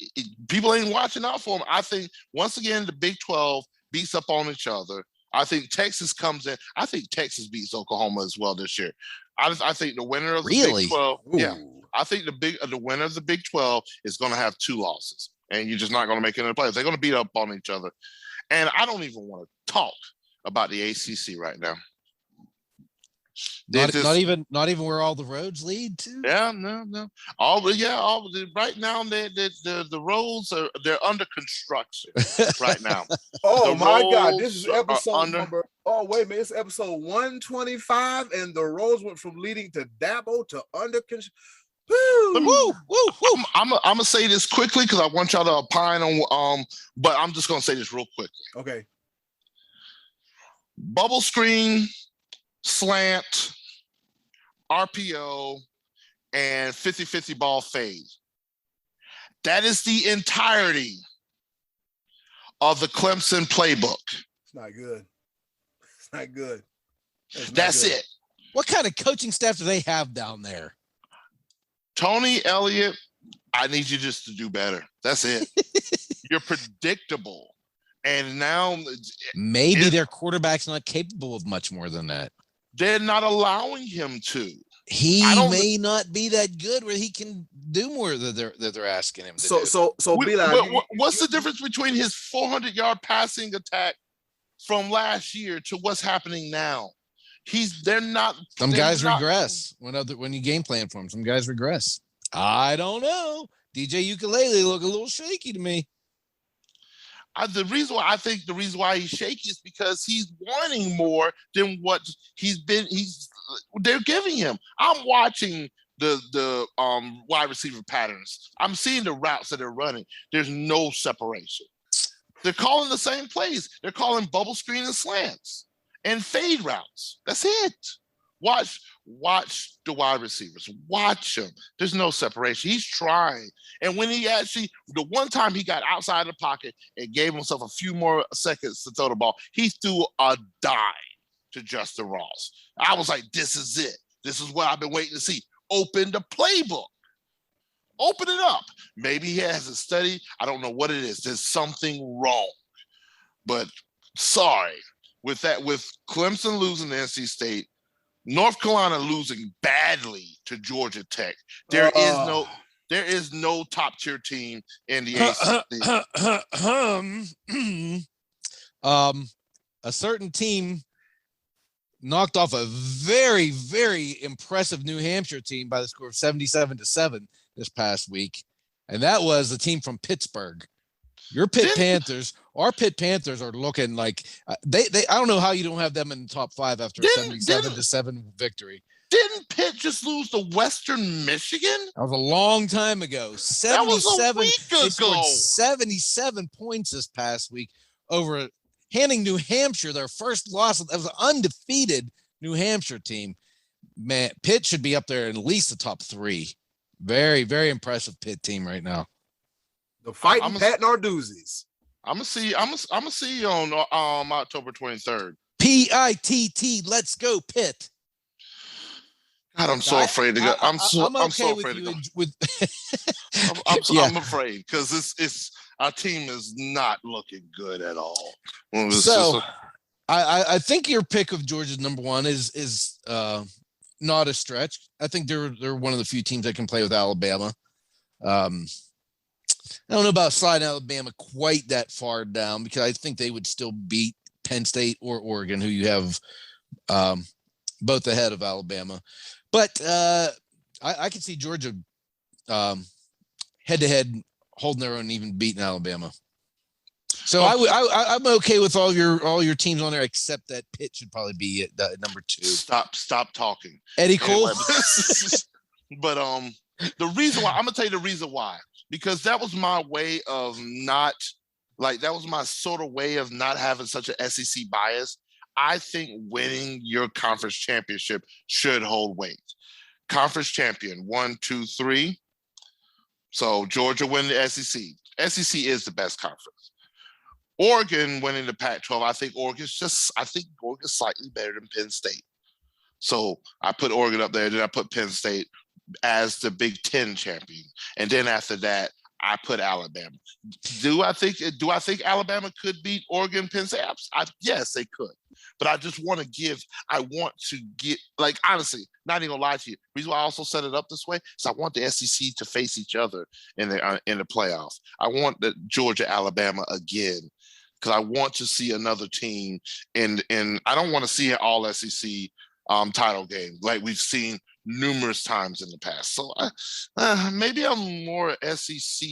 people ain't watching out for them. I think, once again, the Big 12 beats up on each other. I think Texas comes in. I think Texas beats Oklahoma as well this year. I think the winner of the Big 12, I think the winner of the Big 12 is going to have 2 losses, and you're just not going to make it in the playoffs. They're going to beat up on each other, and I don't even want to talk about the ACC right now. Not even where all the roads lead to. Yeah, no. Right now, the roads they're under construction right now. Oh my God! This is episode number. Oh wait a minute! It's episode 125, and the roads went from leading to Dabo to under construction. I'm gonna say this quickly because I want y'all to opine on. But I'm just gonna say this real quickly. Okay. Bubble screen, slant, RPO, and 50-50 ball fade. That is the entirety of the Clemson playbook. It's not good. It's not good. That's it. What kind of coaching staff do they have down there? Tony Elliott, I need you just to do better. That's it. You're predictable. And now maybe their quarterback's not capable of much more than that. They're not allowing him to. He may not be that good where he can do more that they're asking him to do. So what's the difference between his 400-yard passing attack from last year to what's happening now? Some guys regress when you game plan for them. Some guys regress. I don't know. DJ Ukulele look a little shaky to me. The reason why he's shaky is because he's wanting more than what they're giving him. I'm watching the wide receiver patterns. I'm seeing the routes that they're running. There's no separation. They're calling the same plays. They're calling bubble screen and slants and fade routes. That's it. Watch the wide receivers. Watch them. There's no separation. He's trying. And when the one time he got outside the pocket and gave himself a few more seconds to throw the ball, he threw a dime. to Justin Ross. I was like, this is it. This is what I've been waiting to see. Open the playbook. Open it up. Maybe he hasn't studied. I don't know what it is. There's something wrong. But sorry, with Clemson losing to NC State, North Carolina losing badly to Georgia Tech, there is no top tier team in the ACC. A certain team knocked off a very, very impressive New Hampshire team by the score of 77-7 this past week, and that was the team from Pittsburgh. Your our Pitt Panthers are looking like they. I don't know how you don't have them in the top 5 after a 77-7 victory. Didn't Pitt just lose to Western Michigan? That was a long time ago. 77. That was a week ago. They scored 77 points this past week over handing New Hampshire their first loss. That was an undefeated New Hampshire team. Man, Pitt should be up there in at least the top 3. Very, very impressive Pitt team right now. The fighting Pat Narduzzi's. I'm gonna see you on October 23rd. PITT. Let's go, Pitt. God, I'm so afraid to go. I'm so afraid to go. I'm afraid because it's our team is not looking good at all. I think your pick of Georgia's number 1 is not a stretch. I think they're one of the few teams that can play with Alabama. I don't know about sliding Alabama quite that far down because I think they would still beat Penn State or Oregon, who you have both ahead of Alabama. But I can see Georgia head-to-head holding their own and even beating Alabama. So I'm okay with all your teams on there, except that Pitt should probably be at number 2. Stop talking. Eddy Kool. But the reason why, I'm gonna tell you the reason why. Because that was my way of not having such an SEC bias. I think winning your conference championship should hold weight. Conference champion, 1, 2, 3. So Georgia winning the SEC. SEC is the best conference. Oregon winning the Pac-12. I think Oregon's slightly better than Penn State. So I put Oregon up there. Then I put Penn State as the Big Ten champion, and then after that, I put Alabama. Do I think Alabama could beat Oregon, Penn State? Yes, they could. But I want to get, like, honestly, not even gonna lie to you. The reason why I also set it up this way is I want the SEC to face each other in the playoffs. I want the Georgia, Alabama again, because I want to see another team and I don't want to see an all SEC title game like we've seen numerous times in the past. So maybe I'm more SEC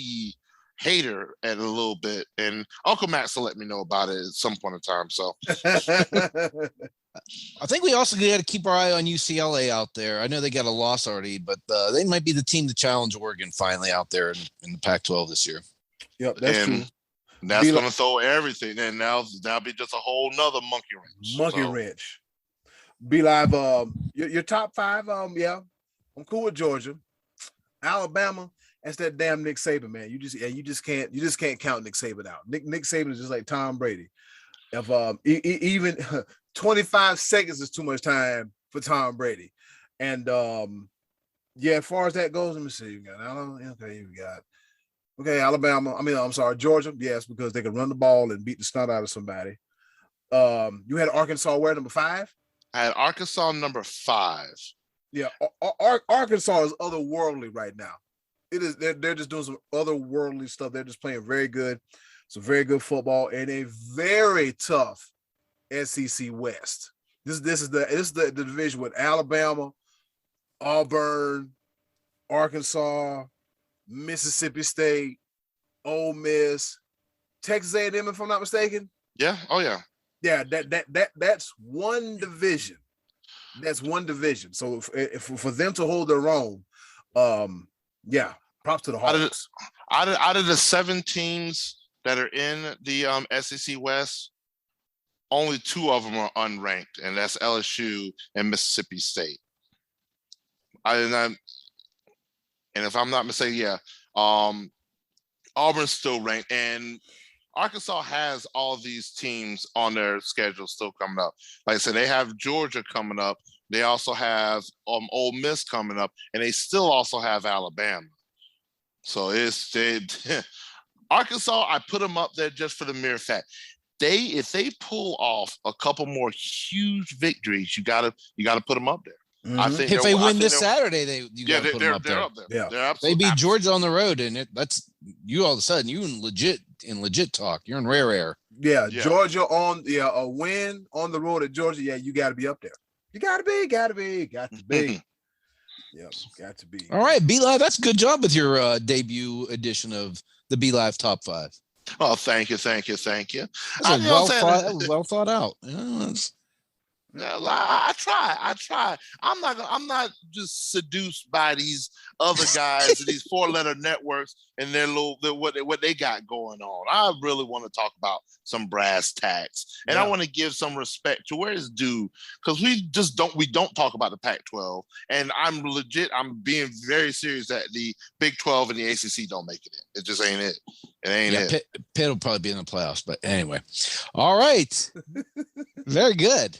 hater at a little bit, and Uncle Max will let me know about it at some point in time. So I think we also got to keep our eye on UCLA out there. I know they got a loss already, but they might be the team to challenge Oregon finally out there in the Pac-12 this year. Yep, that's true. That's going to throw everything, and now be just a whole nother monkey wrench. Be Live, your top 5, yeah, I'm cool with Georgia. Alabama, that's that damn Nick Saban, man. You just can't count Nick Saban out. Nick Saban is just like Tom Brady. If even 25 seconds is too much time for Tom Brady. And as far as that goes, let me see. Alabama. I'm sorry, Georgia. Yes, because they can run the ball and beat the snot out of somebody. You had Arkansas where, number 5? I had Arkansas number 5. Yeah, Arkansas is otherworldly right now. It is. They're just doing some otherworldly stuff. They're just playing very good, some very good football, and a very tough SEC West. This is the division with Alabama, Auburn, Arkansas, Mississippi State, Ole Miss, Texas A&M, if I'm not mistaken. Yeah. Oh yeah. Yeah. That's one division. That's one division. So if for them to hold their own, props to the Hawks. Out of the 7 teams that are in the SEC West, only 2 of them are unranked, and that's LSU and Mississippi State. And if I'm not mistaken, Auburn's still ranked, and Arkansas has all these teams on their schedule still coming up. Like I said, they have Georgia coming up. They also have Ole Miss coming up, and they still also have Alabama. So Arkansas, I put them up there just for the mere fact. If they pull off a couple more huge victories, you gotta put them up there. Mm-hmm. I think if they win this Saturday, you got to put them up they're there. up there. Yeah, they're they beat Georgia on the road, and that's you all of a sudden you in legit talk. You're in rare air. Yeah, Georgia a win on the road at Georgia. Yeah, you got to be up there. You got to be. Yeah, got to be. All right, B Live. That's a good job with your debut edition of the B Live Top 5. Oh, thank you. That was well thought out. I try. I'm not just seduced by these other guys, these 4-letter networks, and their what they got going on. I really want to talk about some brass tacks, and I want to give some respect to where it's due, because we don't talk about the Pac-12, and I'm being very serious that the Big 12 and the ACC don't make it in. It just ain't it. It ain't it. Pitt will probably be in the playoffs, but anyway. All right. Very good.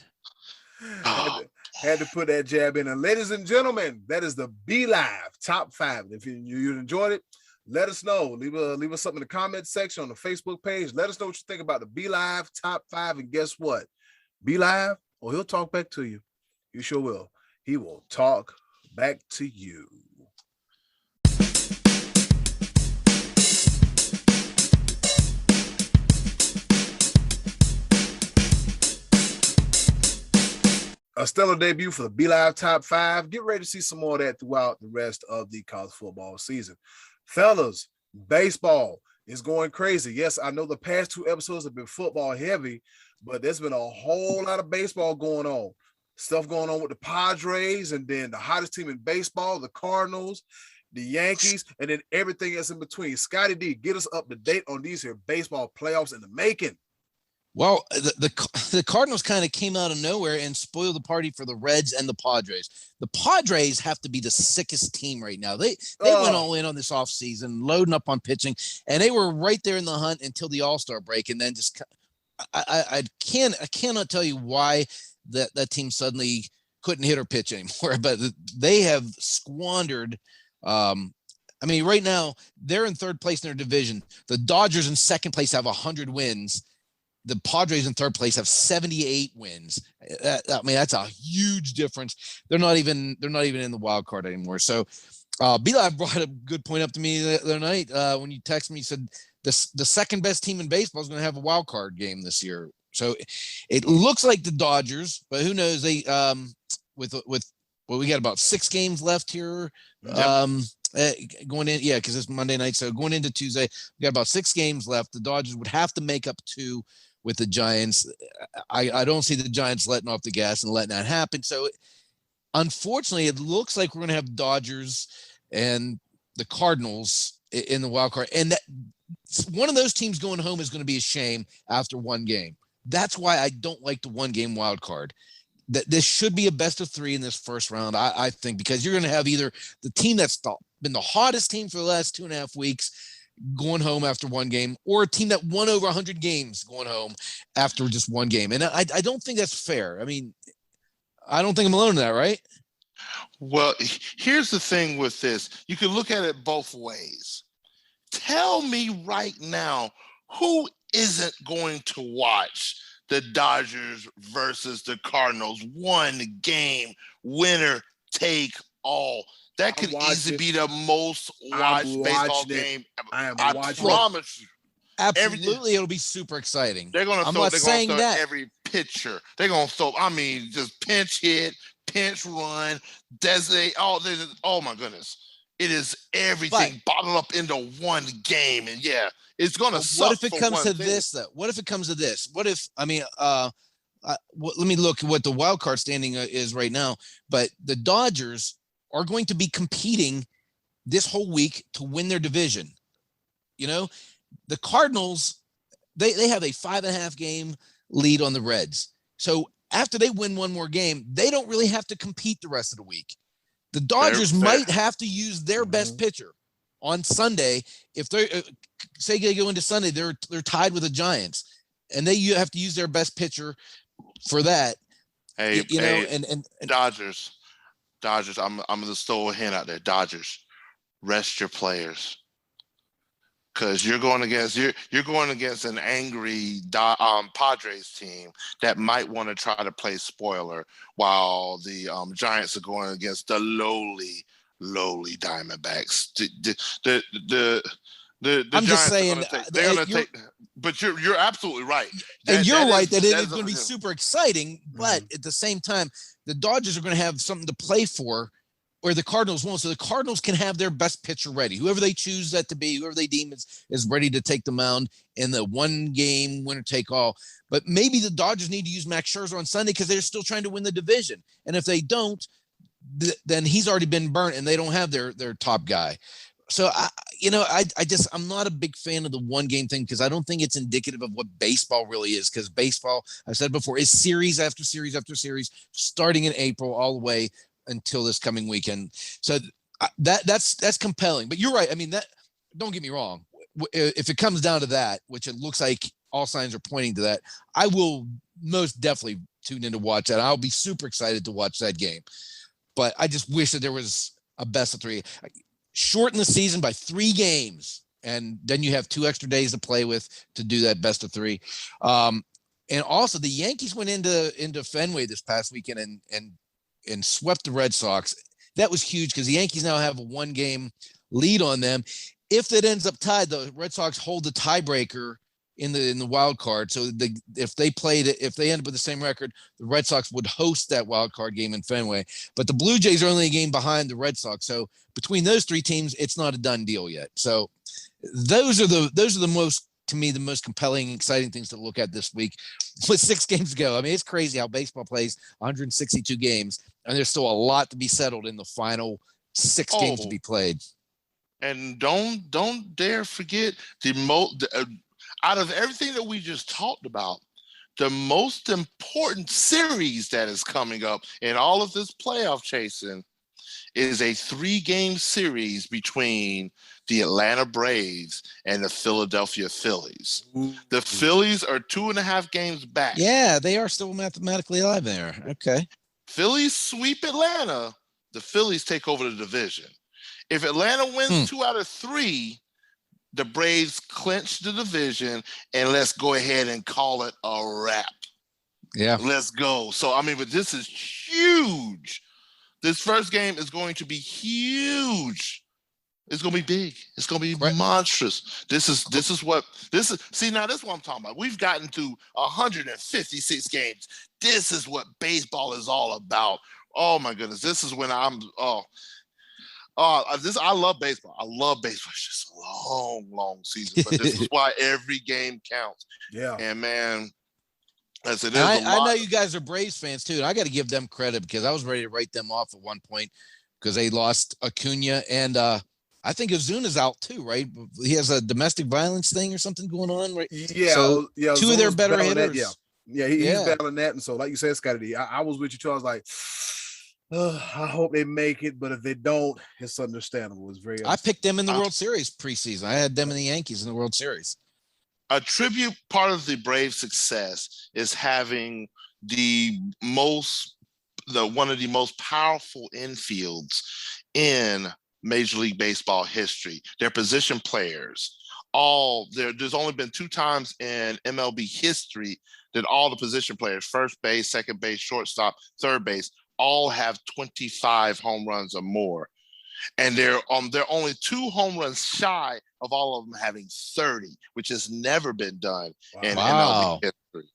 Had to put that jab in. And ladies and gentlemen, that is the B Live Top 5. If you enjoyed it, let us know. Leave us something in the comment section on the Facebook page. Let us know what you think about the B Live Top 5. And guess what? B Live, he'll talk back to you. You sure will. He will talk back to you. A stellar debut for the B Live Top 5. Get ready to see some more of that throughout the rest of the college football season. Fellas, baseball is going crazy. Yes, I know the past 2 episodes have been football heavy, but there's been a whole lot of baseball going on. Stuff going on with the Padres, and then the hottest team in baseball, the Cardinals, the Yankees, and then everything else in between. Scottie D, get us up to date on these here baseball playoffs in the making. Well, the Cardinals kind of came out of nowhere and spoiled the party for the Reds and the Padres. The Padres have to be the sickest team right now. They went all in on this offseason, loading up on pitching, and they were right there in the hunt until the All-Star break, and then just I cannot tell you why that team suddenly couldn't hit or pitch anymore, but they have squandered. Right now they're in third place in their division. The Dodgers in second place have 100 wins. The Padres in third place have 78 wins. That's a huge difference. They're not even in the wild card anymore. So, B-Live brought a good point up to me the other night when you texted me. You said the second best team in baseball is going to have a wild card game this year. So it looks like the Dodgers, but who knows? They we got about 6 games left here. Going in, because it's Monday night. So going into Tuesday, we got about 6 games left. The Dodgers would have to make up 2 with the Giants. I don't see the Giants letting off the gas and letting that happen. So unfortunately, it looks like we're going to have Dodgers and the Cardinals in the wild card. And that one of those teams going home is going to be a shame after 1 game. That's why I don't like the 1-game wild card. That this should be a best of 3 in this first round, I think, because you're going to have either the team that's been the hottest team for the last 2.5 weeks going home after 1 game, or a team that won over 100 games going home after just 1 game. And I don't think that's fair. I mean, I don't think I'm alone in that, right? Well, here's the thing with this. You can look at it both ways. Tell me right now, who isn't going to watch the Dodgers versus the Cardinals 1-game winner take all? That could easily be the most watched baseball game. I promise you. Absolutely, it'll be super exciting. They're going to throw every pitcher. They're going to throw, just pinch hit, pinch run, designate. Oh my goodness. It is everything bottled up into 1 game. And it's going to suck. What if it comes to this, though? What if it comes to this? What if, let me look at what the wild card standing is right now. But the Dodgers are going to be competing this whole week to win their division. The Cardinals, they have a 5.5 game lead on the Reds. So after they win 1 more game, they don't really have to compete the rest of the week. The Dodgers might have to use their best pitcher on Sunday, if they say they go into Sunday, they're tied with the Giants, and you have to use their best pitcher for that. Hey, you know, hey, and Dodgers. I'm gonna throw a hint out there. Dodgers, rest your players, because you're going against an angry Padres team that might want to try to play spoiler, while the Giants are going against the lowly Diamondbacks. The I'm just Giants saying they're going to take. But you're absolutely right. And you're right that it is going to be super exciting, but at the same time, the Dodgers are going to have something to play for, or the Cardinals won't. So the Cardinals can have their best pitcher ready, whoever they choose that to be, whoever they deem is ready to take the mound in the one game winner take all. But maybe the Dodgers need to use Max Scherzer on Sunday because they're still trying to win the division. And if they don't, then he's already been burnt and they don't have their top guy. So I'm not a big fan of the one game thing because I don't think it's indicative of what baseball really is. Because baseball, I've said before, is series after series after series, starting in April all the way until this coming weekend. So that's compelling. But you're right. I mean, that, don't get me wrong. If it comes down to that, which it looks like all signs are pointing to that, I will most definitely tune in to watch that. I'll be super excited to watch that game. But I just wish that there was a best of three. Shorten the season by 3 games, and then you have 2 extra days to play with to do that best of 3. And also, the Yankees went into Fenway this past weekend and swept the Red Sox. That was huge because the Yankees now have a 1-game lead on them. If it ends up tied, the Red Sox hold the tiebreaker in the wild card. So if they end up with the same record, the Red Sox would host that wild card game in Fenway. But the Blue Jays are only a game behind the Red Sox. So between those 3 teams, it's not a done deal yet. So those are the most, to me, the most compelling, exciting things to look at this week with 6 games to go. I mean, it's crazy how baseball plays 162 games, and there's still a lot to be settled in the final 6 games to be played. And don't dare forget out of everything that we just talked about, the most important series that is coming up in all of this playoff chasing is a 3-game series between the Atlanta Braves and the Philadelphia Phillies. Ooh. The Phillies are 2.5 games back. Yeah, they are still mathematically alive there. Okay. Phillies sweep Atlanta, the Phillies take over the division. If Atlanta wins 2 out of 3, the Braves clinch the division, and let's go ahead and call it a wrap. Yeah. Let's go. So, I mean, but this is huge. This first game is going to be huge. It's going to be big. It's going to be monstrous. This is what I'm talking about. We've gotten to 156 games. This is what baseball is all about. Oh my goodness. This is when I love baseball. I love baseball. It's just a long season, but this is why every game counts. Yeah. And man, I know you guys are Braves fans too, and I got to give them credit because I was ready to write them off at one point because they lost Acuna, and I think Ozuna's out too, right? He has a domestic violence thing or something going on, right? Yeah, so yeah. 2 of their better hitters. He's battling that, and so like you said, Scottie D, I was with you too. I was like, I hope they make it, but if they don't, it's understandable. It's very. I picked them in the World Series preseason. I had them in the Yankees in the World Series. A tribute part of the Braves' success is having one of the most powerful infields in Major League Baseball history. Their position players, there's only been 2 times in MLB history that all the position players, first base, second base, shortstop, third base, all have 25 home runs or more. And they're only 2 home runs shy of all of them having 30, which has never been done in MLB history.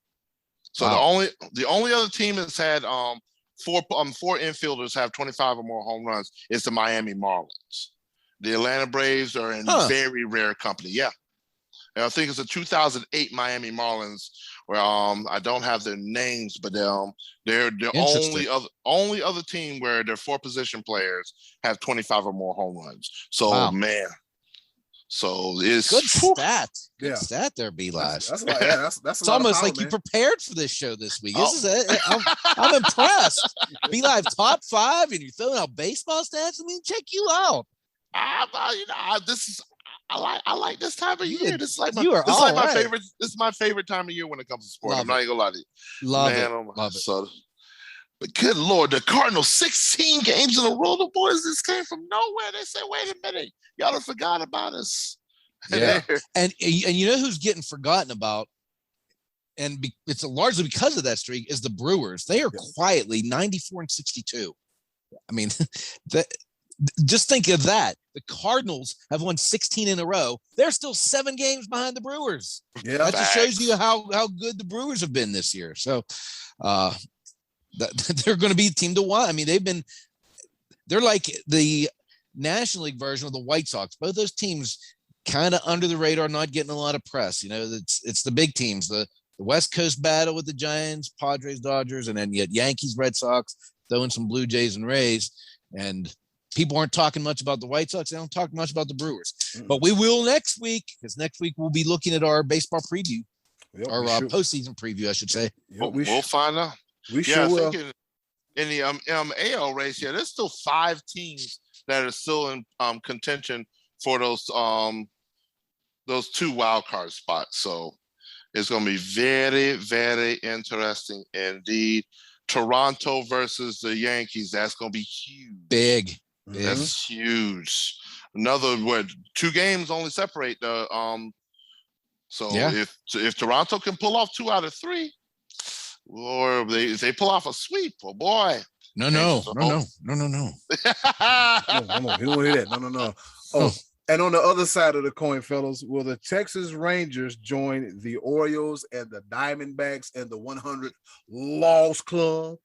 So the only other team that's had 4 infielders have 25 or more home runs is the Miami Marlins. The Atlanta Braves are in very rare company. Yeah. And I think it's the 2008 Miami Marlins where I don't have their names, but they're the only other team where their 4 position players have 25 or more home runs. So man, so it's good stat. Good stat there, B-Live. That's it's almost like you prepared for this show this week. This is it. I'm impressed. B-Live top 5, and you're throwing out baseball stats. I mean, check you out. This is I like this time of year. This is like my favorite. This is my favorite time of year when it comes to sport. I'm not even gonna lie to you. Love it. So, but good Lord, the Cardinals 16 games in a row. The boys, this came from nowhere. They said, "Wait a minute, y'all have forgot about us." Yeah, and you know who's getting forgotten about, and it's largely because of that streak, is the Brewers. They are quietly 94-62. I mean, just think of that. The Cardinals have won 16 in a row. They're still 7 games behind the Brewers. Yeah, that just shows you how good the Brewers have been this year. So, they're going to be a team to watch. I mean, they're like the National League version of the White Sox. Both those teams kind of under the radar, not getting a lot of press. You know, it's the big teams, the West Coast battle with the Giants, Padres, Dodgers, and then yet Yankees, Red Sox, throwing some Blue Jays and Rays. And people aren't talking much about the White Sox. They don't talk much about the Brewers. But we will next week, because next week we'll be looking at our baseball preview, our postseason preview, I should say. We'll find out. We sure will. In the AL race, there's still 5 teams that are still in contention for those 2 wild card spots. So it's going to be very, very interesting indeed. Toronto versus the Yankees. That's going to be huge. Big. That's huge. Another 2 games only separate the if Toronto can pull off 2 out of 3, or if they pull off a sweep, oh boy. No. Come on, you don't want to hear that. No. Oh, and on the other side of the coin, fellas, will the Texas Rangers join the Orioles and the Diamondbacks and the 100 Loss Club?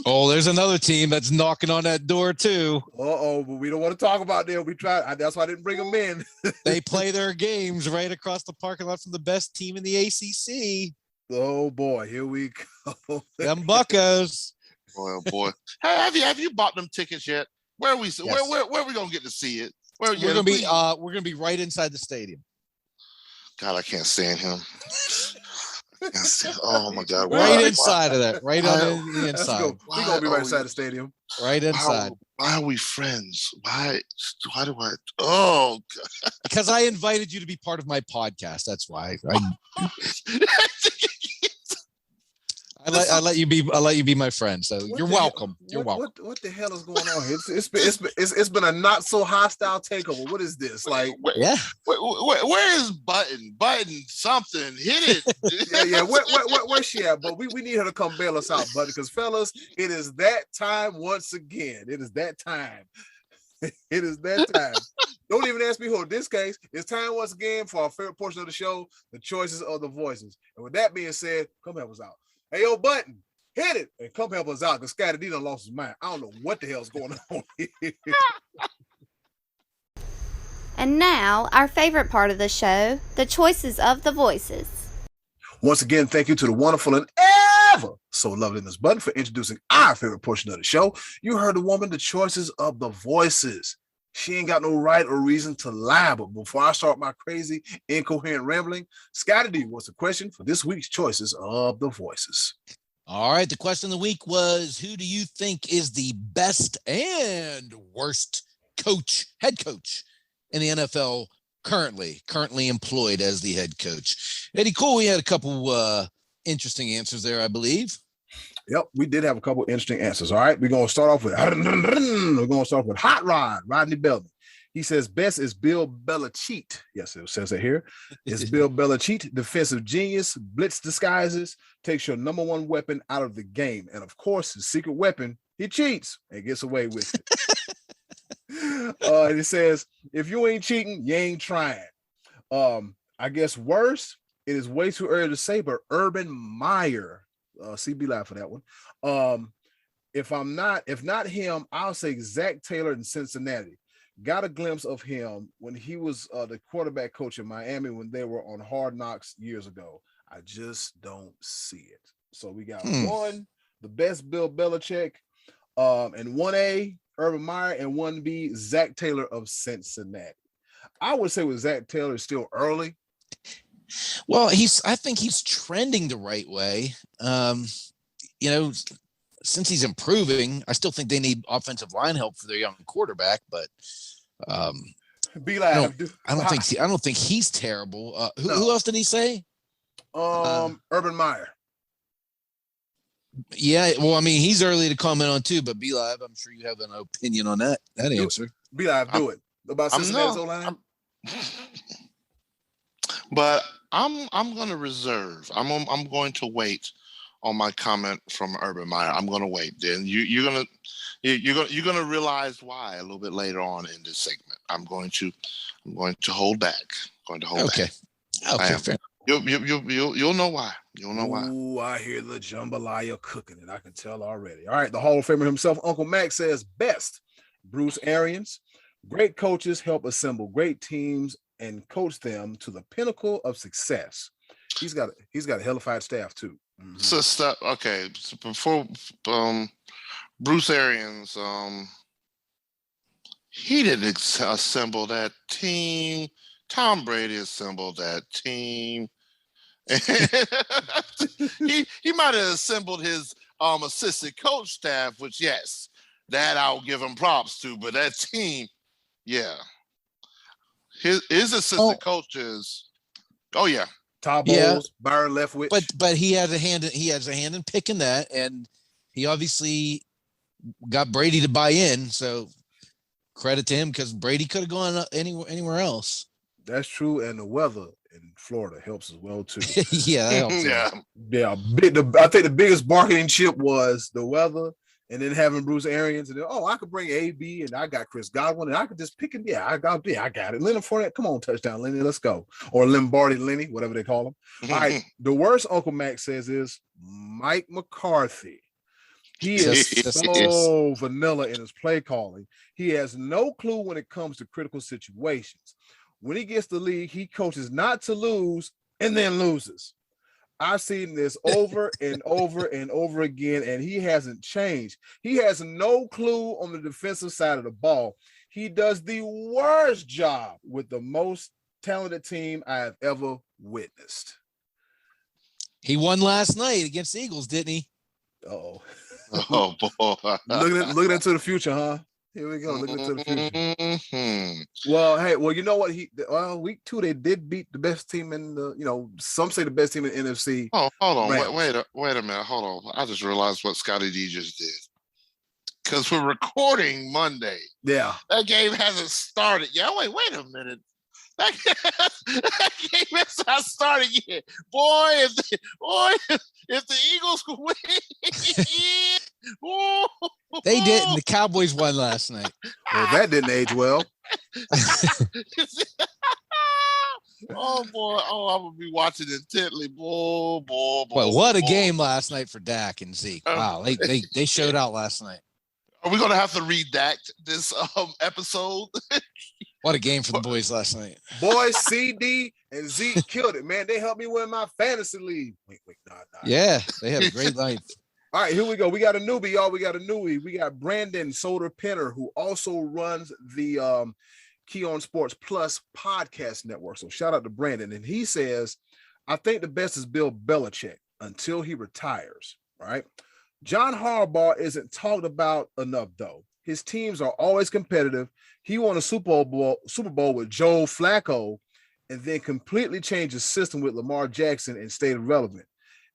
Oh, there's another team that's knocking on that door too. But we don't want to talk about them. We tried. That's why I didn't bring them in. They play their games right across the parking lot from the best team in the ACC. Oh boy, here we go. Them Buccos. Oh boy, hey, have you bought them tickets yet? Where are we? Yes. Where are we gonna get to see it? We're gonna be right inside the stadium. God, I can't stand him. Oh my God! Right inside of that, right on the inside. We're gonna be right inside the stadium. Right inside. Why are we friends? Why do I? Oh God! Because I invited you to be part of my podcast. That's why. I let you be my friend. So you're welcome. You're welcome. What the hell is going on here? It's been a not so hostile takeover. What is this? Like, where is Button something? Hit it. yeah. Where's she at? But we need her to come bail us out, Button, because fellas, it is that time once again. It is that time. It is that time. Don't even ask me who. In this case, it's time once again for our favorite portion of the show, the choices of the voices. And with that being said, come help us out. Hey, yo, Button, hit it and come help us out, because Scottie D done lost his mind. I don't know what the hell's going on here. And now, our favorite part of the show, the choices of the voices. Once again, thank you to the wonderful and ever so lovely Miss Button for introducing our favorite portion of the show. You heard the woman, the choices of the voices. She ain't got no right or reason to lie. But before I start my crazy, incoherent rambling, Scottie D, what's the question for this week's choices of the voices? All right. The question of the week was, who do you think is the best and worst head coach in the NFL currently employed as the head coach? Eddy Kool, we had a couple interesting answers there, I believe. Yep, we did have a couple interesting answers. All right, we're going to start off with Hot Rod, Rodney Belton. He says best is Bill Belichick. Yes, it says it here. It's Bill Belichick, defensive genius, blitz disguises, takes your number one weapon out of the game. And of course, his secret weapon, he cheats and gets away with it. And it says, if you ain't cheating, you ain't trying. I guess worse, it is way too early to say, but Urban Meyer. CB live for that one. If not him, I'll say Zach Taylor in Cincinnati. Got a glimpse of him when he was the quarterback coach in Miami when they were on Hard Knocks years ago. I just don't see it. So we got one, the best Bill Belichick, and 1A, Urban Meyer, and 1B, Zach Taylor of Cincinnati. I would say with Zach Taylor, it's still early. Well, I think he's trending the right way. Since he's improving, I still think they need offensive line help for their young quarterback, but Be live. I don't think he's terrible. Who else did he say? Urban Meyer. Yeah, well, I mean, he's early to comment on too, but Be Live, I'm sure you have an opinion on that answer. Be Live, do it. About Cincinnati's O-line? But I'm going to reserve. I'm going to wait on my comment from Urban Meyer. I'm going to wait. Then you're going to realize why a little bit later on in this segment. I'm going to hold back. Okay, fair. You'll know why. You'll know why. Ooh, I hear the jambalaya cooking, and I can tell already. All right, the Hall of Famer himself, Uncle Mac, says best. Bruce Arians. Great coaches help assemble great teams and coach them to the pinnacle of success. He's got a hellified staff too. Mm-hmm. So before Bruce Arians, he didn't assemble that team. Tom Brady assembled that team. he might have assembled his assistant coach staff, which yes, that I'll give him props to. But that team, yeah, his assistant coaches. Oh yeah, Todd Bowles, Byron Leftwich. But he has a hand in picking that, and he obviously got Brady to buy in. So credit to him because Brady could have gone anywhere else. That's true, and the weather in Florida helps as well too. Yeah, that helps. Yeah. I think the biggest bargaining chip was the weather, and then having Bruce Arians, and then I could bring AB, and I got Chris Godwin, and I could just pick him. Yeah, I got it. Leonard Fournette, come on, touchdown, Lenny, let's go. Or Lombardi Lenny, whatever they call him. All right, the worst Uncle Mac says is Mike McCarthy. He is so vanilla in his play calling. He has no clue when it comes to critical situations. When he gets the league, he coaches not to lose and then loses. I've seen this over and over and over again, and he hasn't changed. He has no clue on the defensive side of the ball. He does the worst job with the most talented team I have ever witnessed. He won last night against the Eagles, didn't he? Oh boy. looking into the future, huh? Here we go. Looking into the future. Mm-hmm. Well, you know what? Week 2 they did beat the best team in the. Some say the best team in the NFC. Oh, hold on. Wait a minute. Hold on. I just realized what Scottie D just did. Because we're recording Monday. Yeah. That game hasn't started. Yeah. Wait a minute. That game has not started yet. Boy, if the Eagles could win. They didn't. The Cowboys won last night. Well, that didn't age well. Oh boy! I'm gonna be watching intently. Boy. Well, what a game last night for Dak and Zeke! Wow, they showed out last night. Are we gonna have to redact this episode? What a game for the boys last night. Boys, CD and Zeke killed it, man. They helped me win my fantasy league. Wait, nah. Yeah, they had a great night. All right, here we go. We got a newbie, y'all. We got Brandon Soder-Penner, who also runs the Key on Sports Plus podcast network. So shout out to Brandon. And he says, I think the best is Bill Belichick until he retires. All right. John Harbaugh isn't talked about enough, though. His teams are always competitive. He won a Super Bowl with Joe Flacco and then completely changed his system with Lamar Jackson and stayed relevant.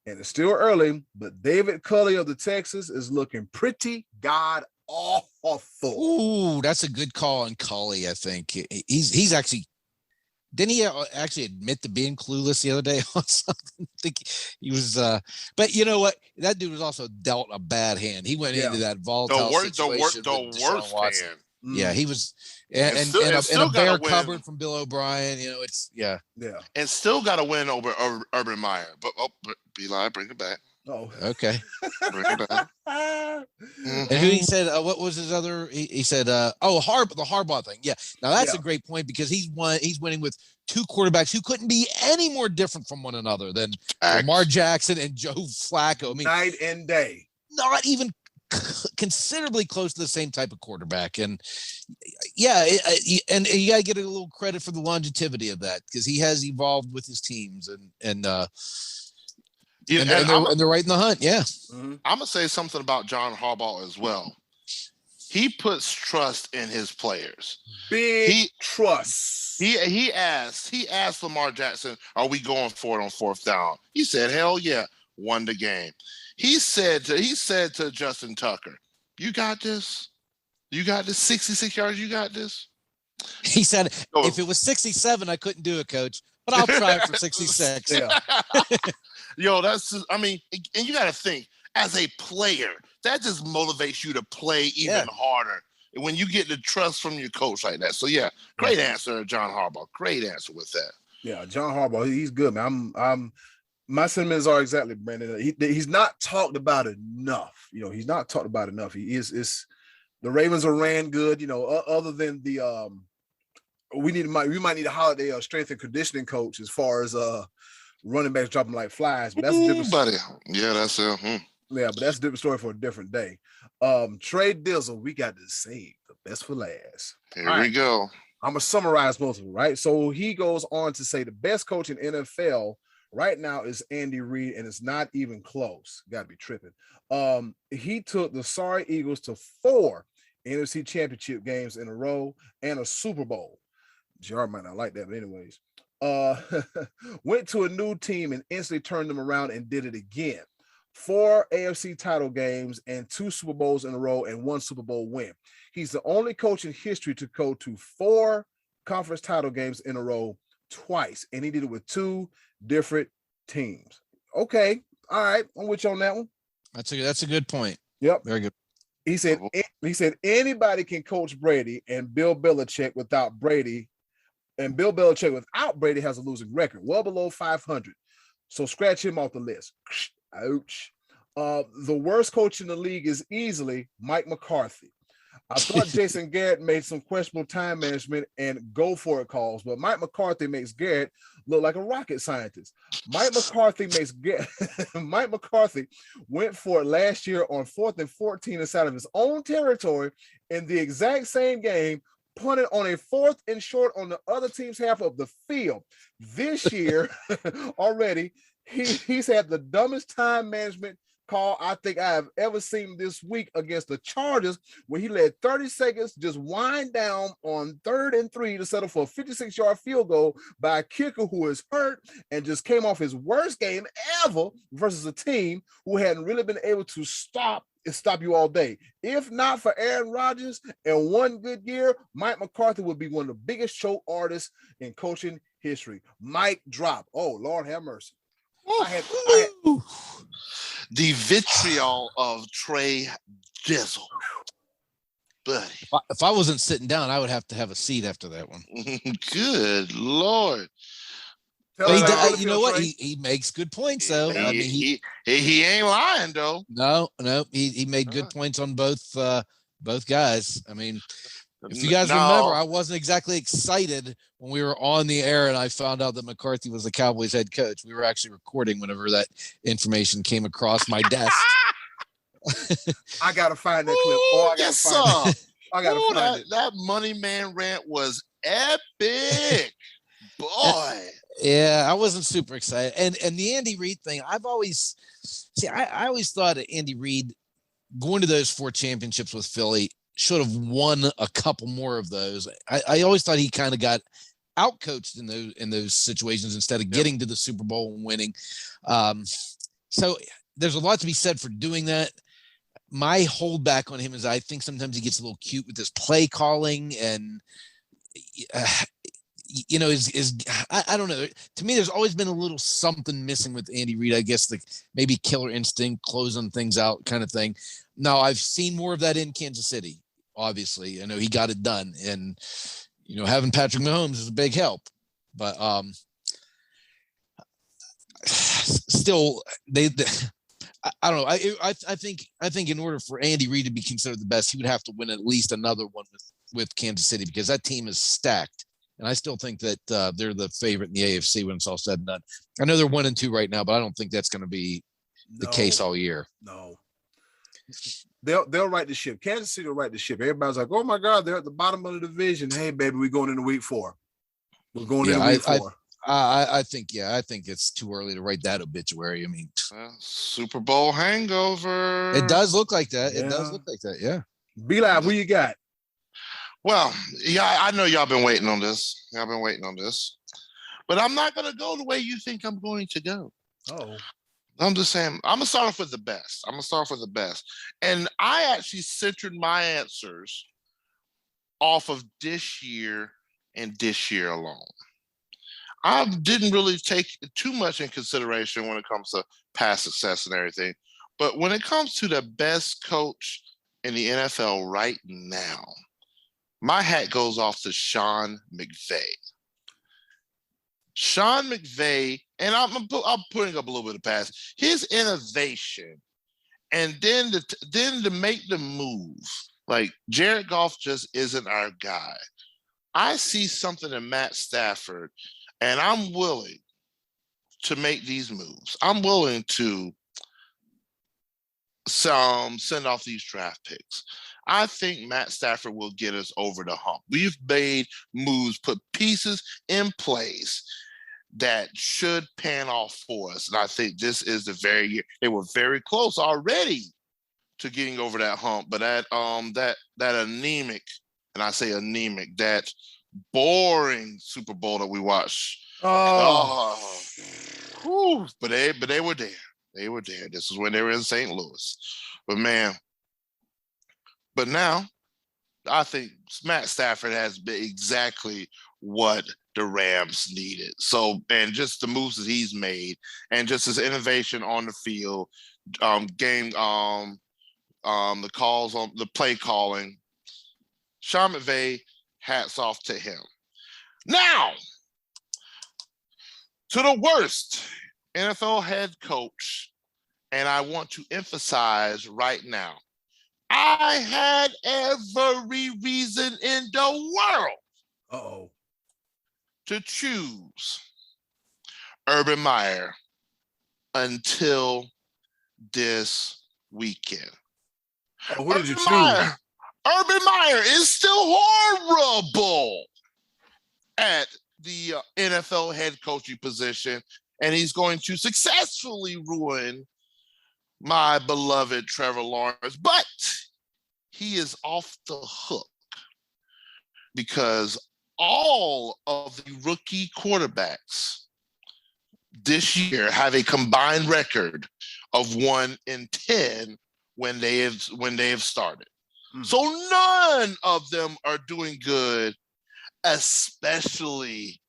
And it's still early, but David Culley of the Texans is looking pretty god-awful. Ooh, that's a good call on Culley, I think. He's actually – didn't he actually admit to being clueless the other day on something? I think he was but you know what? That dude was also dealt a bad hand. He went into that volatile situation. The worst hand. Yeah, he was and a bare cupboard from Bill O'Brien. It's and still got to win over Urban Meyer. But Eli, bring it back. Oh, okay. Bring it back. And who he said? What was his other? He said, the Harbaugh thing. Yeah. Now that's a great point because he's winning with two quarterbacks who couldn't be any more different from one another than Lamar Jackson and Joe Flacco. I mean, night and day. Not even considerably close to the same type of quarterback. And and you got to get a little credit for the longevity of that because he has evolved with his teams and they're right in the hunt. Yeah. I'm going to say something about John Harbaugh as well. He puts trust in his players. Big trust. He asked Lamar Jackson, "Are we going for it on 4th down?" He said, "Hell yeah." Won the game. He said to Justin Tucker, "You got this. You got this. 66 yards. You got this." He said, "If it was 67, I couldn't do it, coach, but I'll try it for 66." Yeah. Yo, that's just, I mean, and you got to think, as a player, that just motivates you to play even harder when you get the trust from your coach like that. So yeah, great answer, John Harbaugh. Great answer with that. Yeah, John Harbaugh, he's good, man. My sentiments are exactly, Brandon. He's not talked about enough. You know, he's not talked about enough. He is. The Ravens are ran good. You know, other than the we might need a holiday strength and conditioning coach as far as running backs dropping like flies. But that's a different buddy. Yeah, that's it. Yeah, but that's a different story for a different day. Trey Dizzle, we got to save the best for last. Here we go. I'm gonna summarize both of them, right? So he goes on to say the best coach in NFL right now is Andy Reid, and it's not even close. Got to be tripping. He took the sorry Eagles to 4 NFC Championship games in a row and a Super Bowl. JR might not like that, but anyways. Went to a new team and instantly turned them around and did it again. 4 AFC title games and 2 Super Bowls in a row and 1 Super Bowl win. He's the only coach in history to go to 4 conference title games in a row twice, and he did it with 2 different teams. Okay, all right, I'm with you on that one. That's a good point. Yep, very good. He said anybody can coach Brady, and Bill Belichick without Brady, and Bill Belichick without Brady has a losing record, well below 500. So scratch him off the list. Ouch. The worst coach in the league is easily Mike McCarthy. I thought Jason Garrett made some questionable time management and go for it calls, but Mike McCarthy makes Garrett look like a rocket scientist. Mike McCarthy went for it last year on 4th and 14 inside of his own territory in the exact same game, punted on a 4th and short on the other team's half of the field. This year already, he's had the dumbest time management call I think I have ever seen this week against the Chargers, where he let 30 seconds just wind down on 3rd and 3 to settle for a 56-yard field goal by a kicker who is hurt and just came off his worst game ever versus a team who hadn't really been able to stop you all day. If not for Aaron Rodgers and one good year, Mike McCarthy would be one of the biggest show artists in coaching history. Mic drop. Oh, Lord have mercy. The vitriol of Trey Dizzle. Buddy. If I wasn't sitting down, I would have to have a seat after that one. Good Lord. But you know what? He makes good points, though. He ain't lying, though. No. He made good points on both guys. I mean, if you guys remember, I wasn't exactly excited when we were on the air and I found out that McCarthy was the Cowboys head coach. We were actually recording whenever that information came across my desk. I gotta find that clip. I gotta find it. That Money Man rant was epic, boy. Yeah, I wasn't super excited. And the Andy Reid thing, I always thought that Andy Reid going to those 4 championships with Philly should have won a couple more of those. I always thought he kind of got outcoached in those situations instead of getting to the Super Bowl and winning. So there's a lot to be said for doing that. My holdback on him is I think sometimes he gets a little cute with his play calling and I don't know. To me, there's always been a little something missing with Andy Reid. I guess the maybe killer instinct, closing things out kind of thing. Now I've seen more of that in Kansas City. Obviously, I know he got it done, and having Patrick Mahomes is a big help. But still, I don't know. I think in order for Andy Reid to be considered the best, he would have to win at least another one with Kansas City because that team is stacked. And I still think that they're the favorite in the AFC when it's all said and done. I know they're 1-2 right now, but I don't think that's going to be the case all year. No. They'll right the ship. Kansas City will right the ship. Everybody's like, oh my God, they're at the bottom of the division. Hey, baby, we're going into week 4. We're going into week 4. I think it's too early to write that obituary. I mean, Super Bowl hangover. It does look like that. It does look like that. Yeah. Be Live, who you got? Well, yeah, I know y'all been waiting on this. But I'm not going to go the way you think I'm going to go. Oh. I'm just saying, I'm going to start off with the best. And I actually centered my answers off of this year and this year alone. I didn't really take too much in consideration when it comes to past success and everything. But when it comes to the best coach in the NFL right now, my hat goes off to Sean McVay. Sean McVay, and I'm putting up a little bit of past, his innovation, and then to make the move, like Jared Goff just isn't our guy. I see something in Matt Stafford, and I'm willing to make these moves. I'm willing to send off these draft picks. I think Matt Stafford will get us over the hump. We've made moves, put pieces in place that should pan off for us. And I think this is the very year. They were very close already to getting over that hump, but that anemic, and I say anemic, that boring Super Bowl that we watched. But they were there. They were there. This is when they were in St. Louis. But man, but now I think Matt Stafford has been exactly what the Rams needed. So, and just the moves that he's made, and just his innovation on the field, the calls on the play calling. Sean McVay, hats off to him. Now, to the worst NFL head coach, and I want to emphasize right now, I had every reason in the world to choose Urban Meyer until this weekend. Oh, who did you choose? Urban Meyer is still horrible at the NFL head coaching position, and he's going to successfully ruin my beloved Trevor Lawrence. But he is off the hook because all of the rookie quarterbacks this year have a combined record of 1-10 when they have started. So none of them are doing good, especially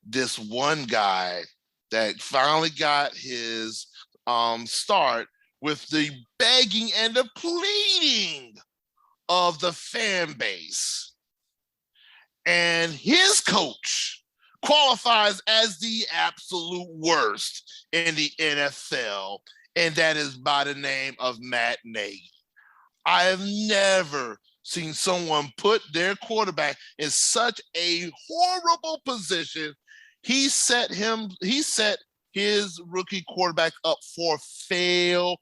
this one guy that finally got his start with the begging and the pleading of the fan base. And his coach qualifies as the absolute worst in the NFL, and that is by the name of Matt Nagy. I have never seen someone put their quarterback in such a horrible position. He set his rookie quarterback up for failure.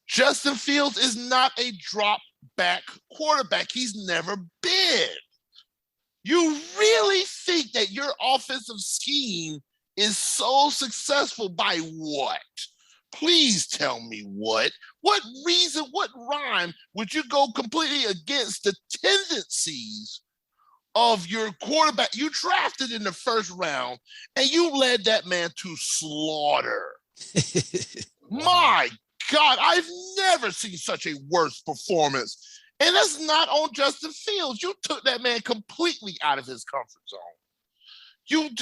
Justin Fields is not a drop back quarterback. He's never been. You really think that your offensive scheme is so successful by what? Please tell me what. What reason, what rhyme would you go completely against the tendencies of your quarterback you drafted in the first round, and you led that man to slaughter? My God, I've never seen such a worse performance. And that's not on Justin Fields. You took that man completely out of his comfort zone.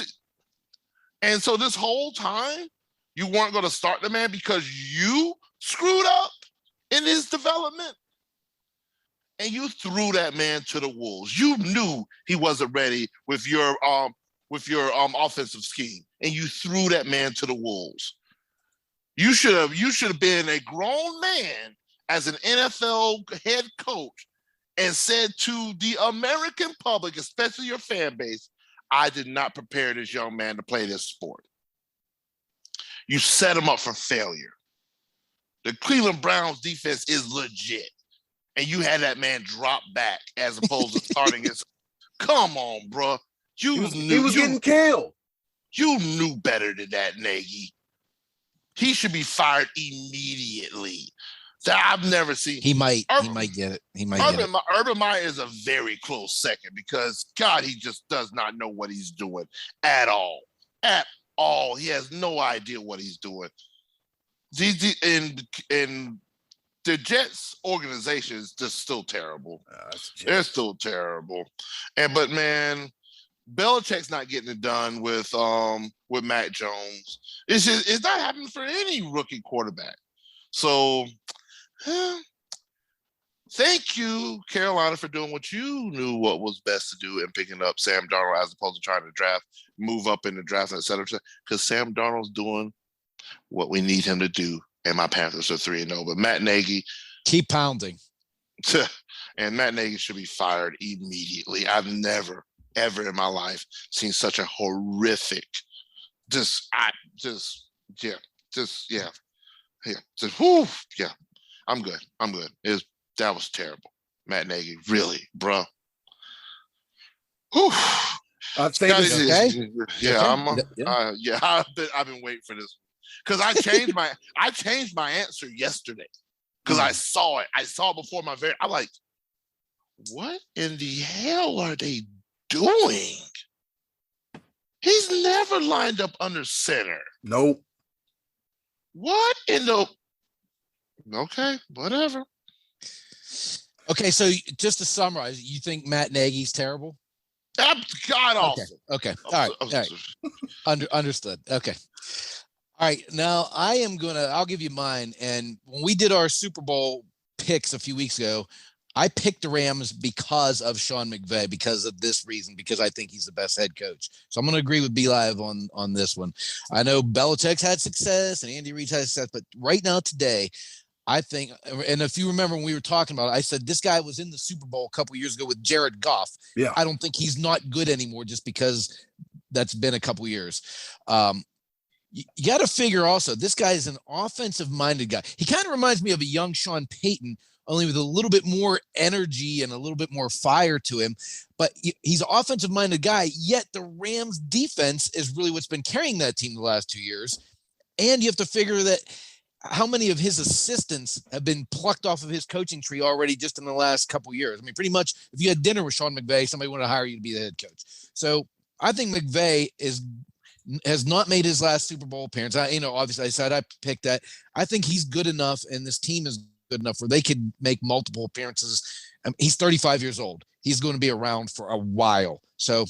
And so this whole time, you weren't going to start the man because you screwed up in his development. And you threw that man to the wolves. You knew he wasn't ready with your offensive scheme, and you threw that man to the wolves. You should have been a grown man as an NFL head coach and said to the American public, especially your fan base, I did not prepare this young man to play this sport. You set him up for failure. The Cleveland Browns defense is legit. And you had that man drop back as opposed to starting his. Come on, bro. He was getting killed. You knew better than that, Nagy. He should be fired immediately. That I've never seen. He might get it. He might get it. Urban Meyer is a very close second because God, he just does not know what he's doing at all. At all, he has no idea what he's doing. And the Jets organization is just still terrible. They're still terrible. But man, Belichick's not getting it done with Mac Jones. It's not happening for any rookie quarterback. So thank you, Carolina, for doing what you knew what was best to do and picking up Sam Darnold as opposed to trying to move up in the draft, et cetera, because Sam Darnold's doing what we need him to do, and my Panthers are 3-0. But Matt Nagy, keep pounding. And Matt Nagy should be fired immediately. I've never, ever in my life seen such a horrific, I'm good. That was terrible. Matt Nagy, really, bro. Whew. I think I've been waiting for this because I changed my answer yesterday because I saw it. I saw it before I'm like, what in the hell are they doing? He's never lined up under center. Nope. What in the? Okay, whatever. Okay, so just to summarize, you think Matt Nagy's terrible? God awful. Okay. All right. Understood. Okay. All right. Now I'll give you mine. And when we did our Super Bowl picks a few weeks ago, I picked the Rams because of Sean McVay, because of this reason, because I think he's the best head coach. So I'm going to agree with B-Live on this one. I know Belichick's had success and Andy Reid's had success, but right now today, I think, and if you remember when we were talking about it, I said this guy was in the Super Bowl a couple of years ago with Jared Goff. Yeah. I don't think he's not good anymore just because that's been a couple of years. You got to figure also, this guy is an offensive-minded guy. He kind of reminds me of a young Sean Payton, only with a little bit more energy and a little bit more fire to him. But he's an offensive-minded guy, yet the Rams' defense is really what's been carrying that team the last 2 years. And you have to figure that how many of his assistants have been plucked off of his coaching tree already just in the last couple of years. I mean, pretty much if you had dinner with Sean McVay, somebody wanted to hire you to be the head coach. So I think McVay has not made his last Super Bowl appearance. Obviously I said I picked that. I think he's good enough and this team is good enough where they could make multiple appearances. He's 35 years old. He's going to be around for a while. So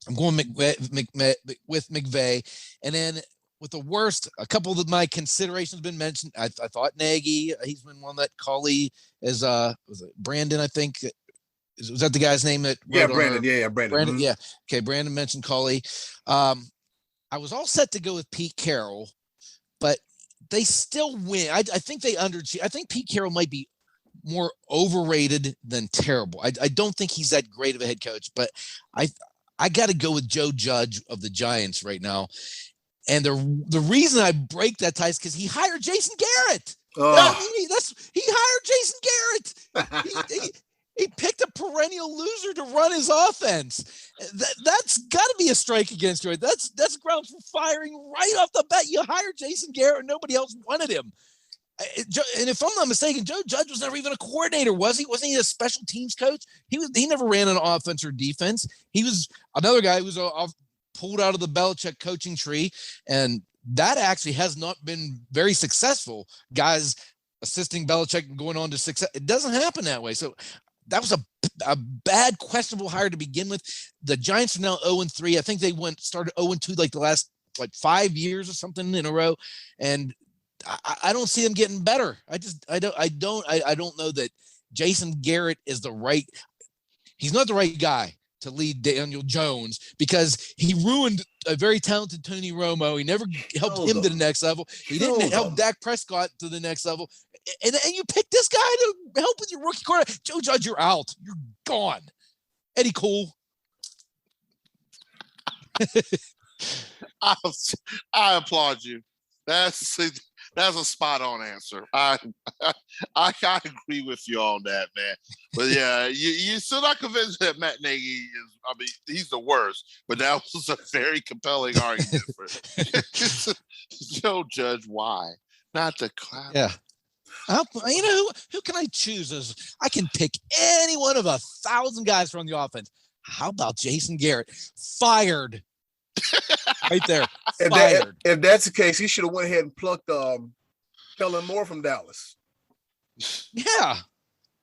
I'm going with McVay. And then with the worst, a couple of my considerations been mentioned. I thought Nagy, he's been one that Culley is, was it Brandon, I think. Was that the guy's name that? Yeah, Brandon. Brandon. Brandon, yeah. Okay, Brandon mentioned Culley. I was all set to go with Pete Carroll, but they still win. I think they underachieve. I think Pete Carroll might be more overrated than terrible. I don't think he's that great of a head coach, but I got to go with Joe Judge of the Giants right now. And the reason I break that tie is because he hired Jason Garrett. He hired Jason Garrett. He picked a perennial loser to run his offense. That's got to be a strike against you. That's grounds for firing right off the bat. You hired Jason Garrett, and nobody else wanted him. And if I'm not mistaken, Joe Judge was never even a coordinator, was he? Wasn't he a special teams coach? He never ran an offense or defense. He was another guy who was pulled out of the Belichick coaching tree, and that actually has not been very successful. Guys assisting Belichick and going on to success. It doesn't happen that way. So that was a bad, questionable hire to begin with. The Giants are now 0-3. I think they started 0-2 like the last 5 years or something in a row, and I don't see them getting better. I don't know that Jason Garrett is he's not the right guy to lead Daniel Jones because he ruined a very talented Tony Romo. He never helped him to the next level. He didn't help Dak Prescott to the next level. And you pick this guy to help with your rookie quarterback. Joe Judge, you're out. You're gone. Eddy Kool. I applaud you. That's a spot on answer. I agree with you on that, man. But yeah, you're still not convinced that Matt Nagy is. I mean, he's the worst. But that was a very compelling argument for Joe Judge. Why not the clown? Yeah. You know, who can I choose as I can pick any one of 1,000 guys from the offense. How about Jason Garrett? Fired. Right there. Fired. If that's the case, he should have went ahead and plucked Kellen Moore from Dallas. Yeah.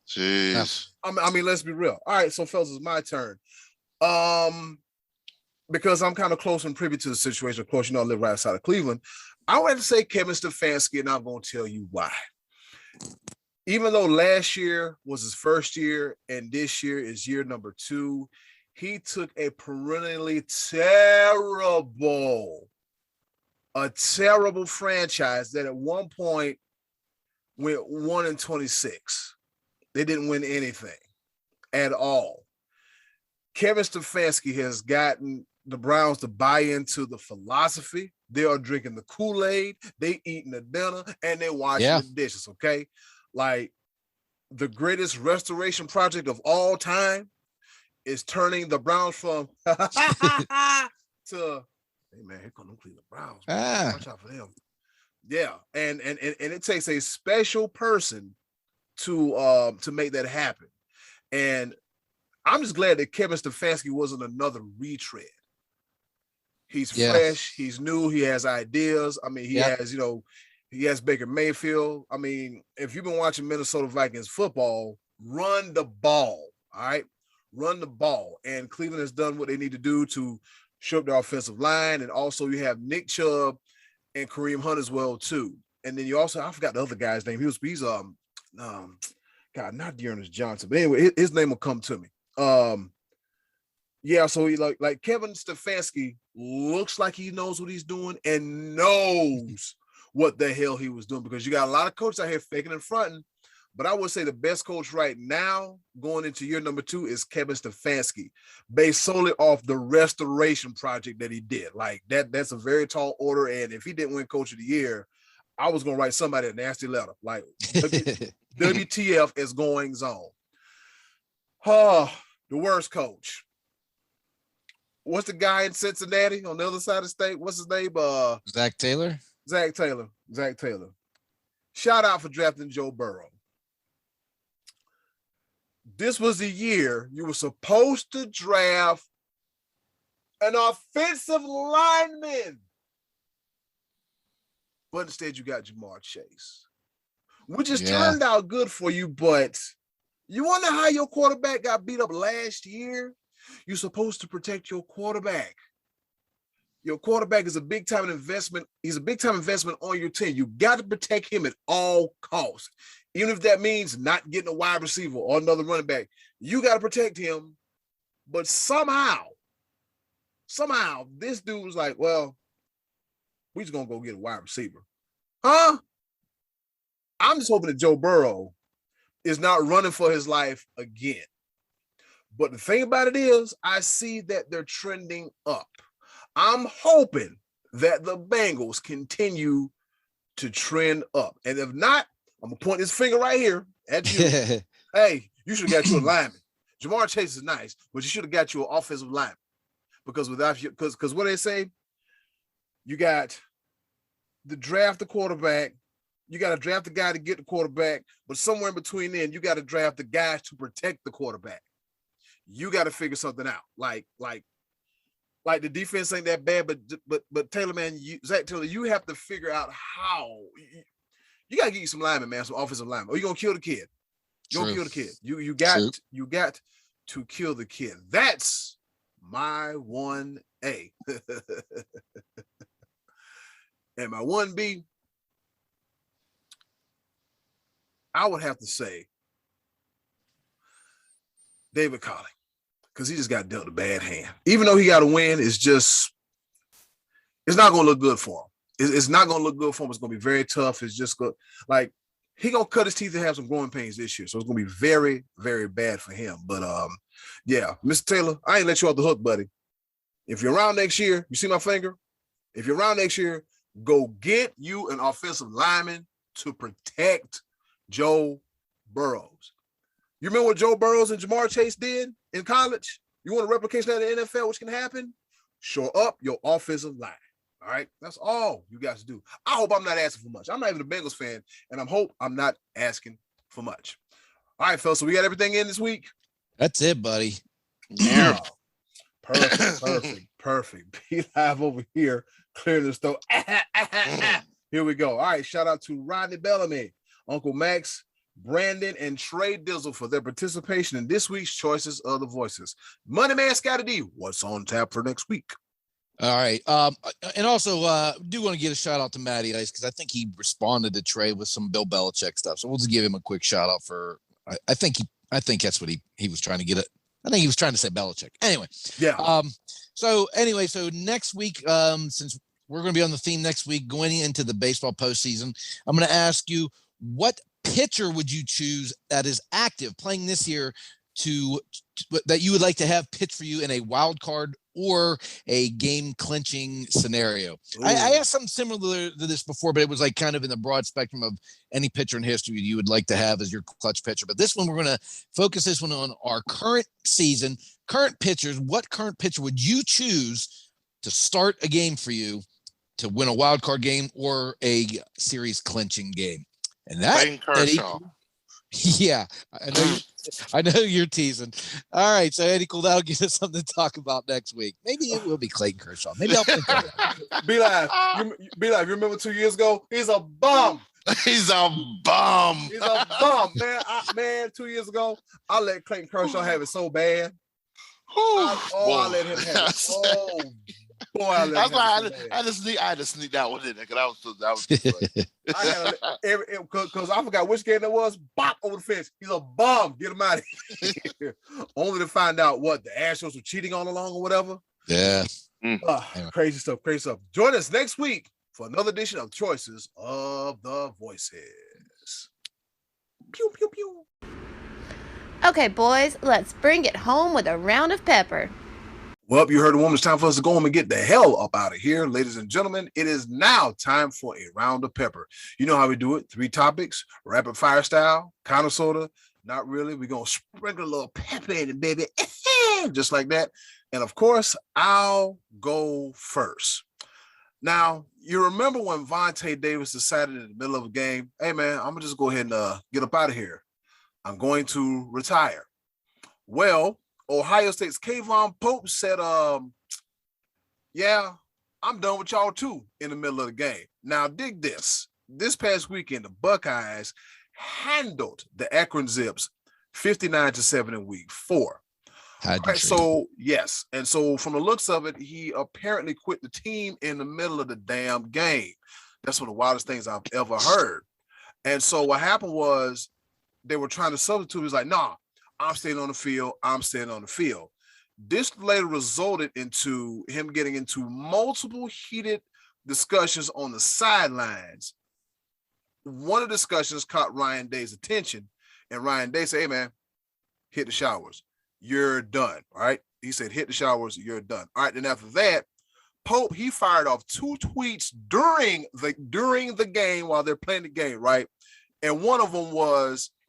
Jeez. I mean, let's be real. All right, so fellas, it's my turn. Because I'm kind of close and privy to the situation. Of course, you know, I live right outside of Cleveland. I would have to say Kevin Stefanski, and I'm going to tell you why. Even though last year was his first year and this year is year number 2, he took a perennially terrible franchise that at one point went 1-26. They didn't win anything at all. Kevin Stefanski has gotten the Browns to buy into the philosophy. They are drinking the Kool-Aid, they eating the dinner, and they washing the dishes, okay? Like, the greatest restoration project of all time is turning the Browns from to, hey man, here come them Cleveland Browns. Watch out for them. Yeah, and it takes a special person to make that happen. And I'm just glad that Kevin Stefanski wasn't another retread. He's fresh, he's new, he has ideas. I mean, he has, you know, he has Baker Mayfield. I mean, if you've been watching Minnesota Vikings football, run the ball, all right? Run the ball. And Cleveland has done what they need to do to show up their offensive line. And also you have Nick Chubb and Kareem Hunt as well, too. And then you also, I forgot the other guy's name. He's God, not Dearness Johnson. But anyway, his name will come to me. Yeah, so he like Kevin Stefanski looks like he knows what he's doing and knows what the hell he was doing, because you got a lot of coaches out here faking and fronting. But I would say the best coach right now going into year number 2 is Kevin Stefanski, based solely off the restoration project that he did. Like that's a very tall order. And if he didn't win Coach of the Year, I was gonna write somebody a nasty letter. Like WTF is goings on. The worst coach. What's the guy in Cincinnati on the other side of the state? What's his name? Zach Taylor. Zach Taylor. Shout out for drafting Joe Burrow. This was the year you were supposed to draft an offensive lineman, but instead you got Jamar Chase, which has turned out good for you. But you wonder how your quarterback got beat up last year? You're supposed to protect your quarterback. Your quarterback is a big-time investment. He's a big-time investment on your team. You got to protect him at all costs. Even if that means not getting a wide receiver or another running back, you got to protect him. But somehow, this dude was like, well, we're just going to go get a wide receiver. Huh? I'm just hoping that Joe Burrow is not running for his life again. But the thing about it is, I see that they're trending up. I'm hoping that the Bengals continue to trend up. And if not, I'm going to point this finger right here at you. Hey, you should have got you a lineman. Jamar Chase is nice, but you should have got you an offensive lineman. Because without you, because what they say, you got to draft the quarterback, you got to draft the guy to get the quarterback, but somewhere in between then, you got to draft the guys to protect the quarterback. You got to figure something out. Like the defense ain't that bad, but Taylor, man, Zach Taylor, you have to figure out how. You got to get you some linemen, man, some offensive linemen. Or you're going to kill the kid. You're going to kill the kid. You got to kill the kid. That's my 1A. And my 1B, I would have to say David Colley, because he just got dealt a bad hand. Even though he got a win, it's not going to look good for him. It's not going to look good for him. It's going to be very tough. It's just good. Like, he going to cut his teeth and have some growing pains this year. So it's going to be very, very bad for him. But, yeah, Mr. Taylor, I ain't let you off the hook, buddy. If you're around next year, you see my finger? If you're around next year, go get you an offensive lineman to protect Joe Burrows. You remember what Joe Burrows and Jamar Chase did in college? You want a replication of the NFL, which can happen? Shore up your offensive line. All right, that's all you guys do. I hope I'm not asking for much. I'm not even a Bengals fan, and I hope I'm not asking for much. All right, fellas, so we got everything in this week. That's it, buddy. Yeah. Perfect. Be live over here, clearing the stove. Here we go. All right, shout out to Rodney Bellamy, Uncle Max, Brandon, and Trey Dizzle for their participation in this week's Choices of the Voices. Money Man Scottie D, what's on tap for next week? All right. And also do want to give a shout out to Matty Ice because I think he responded to Trey with some Bill Belichick stuff. So we'll just give him a quick shout out for I think that's what he was trying to get at. I think he was trying to say Belichick. Anyway. Yeah. So next week, since we're going to be on the theme next week, going into the baseball postseason, I'm going to ask you, what pitcher would you choose that is active playing this year that you would like to have pitch for you in a wild card or a game clinching scenario? I asked something similar to this before, but it was like kind of in the broad spectrum of any pitcher in history you would like to have as your clutch pitcher. But this one, we're going to focus this one on our current season, current pitchers. What current pitcher would you choose to start a game for you to win a wild card game or a series clinching game? And that, Kershaw. Yeah, I know you're teasing. All right, so Eddy Kool, that'll give us something to talk about next week. Maybe it will be Clayton Kershaw. Maybe I'll think of that. Be live. You remember 2 years ago? He's a bum. He's a bum. Man, 2 years ago, I let Clayton Kershaw have it so bad. I let him have it. Oh, boy, I let him have it so bad. I had to sneak that one in there because that was funny. Because I forgot which game that was. Bop over the fence. He's a bum. Get him out of here. Only to find out what the Astros were cheating on along or whatever. Yeah. Crazy stuff. Join us next week for another edition of Choices of the Voices. Pew, pew, pew. Okay, boys, let's bring it home with a round of pepper. Well, you heard the woman. It's time for us to go home and get the hell up out of here. Ladies and gentlemen, it is now time for a round of pepper. You know how we do it. 3 topics, rapid fire style, kind of, sort of. Not really. We're going to sprinkle a little pepper in it, baby. Just like that. And, of course, I'll go first. Now, you remember when Vontae Davis decided in the middle of a game, hey, man, I'm going to just go ahead and get up out of here. I'm going to retire. Well, Ohio State's Kayvon Pope said, yeah, I'm done with y'all too in the middle of the game. Now, dig this. This past weekend, the Buckeyes handled the Akron Zips 59-7 in week 4. Right, so, yes. And so from the looks of it, he apparently quit the team in the middle of the damn game. That's one of the wildest things I've ever heard. And so what happened was they were trying to substitute. He was like, nah, I'm staying on the field. This later resulted into him getting into multiple heated discussions on the sidelines. One of the discussions caught Ryan Day's attention, and Ryan Day said, hey, man, hit the showers. You're done, all right? He said, hit the showers, you're done. All right, then after that, Pope, he fired off 2 tweets during the game while they're playing the game, right? And one of them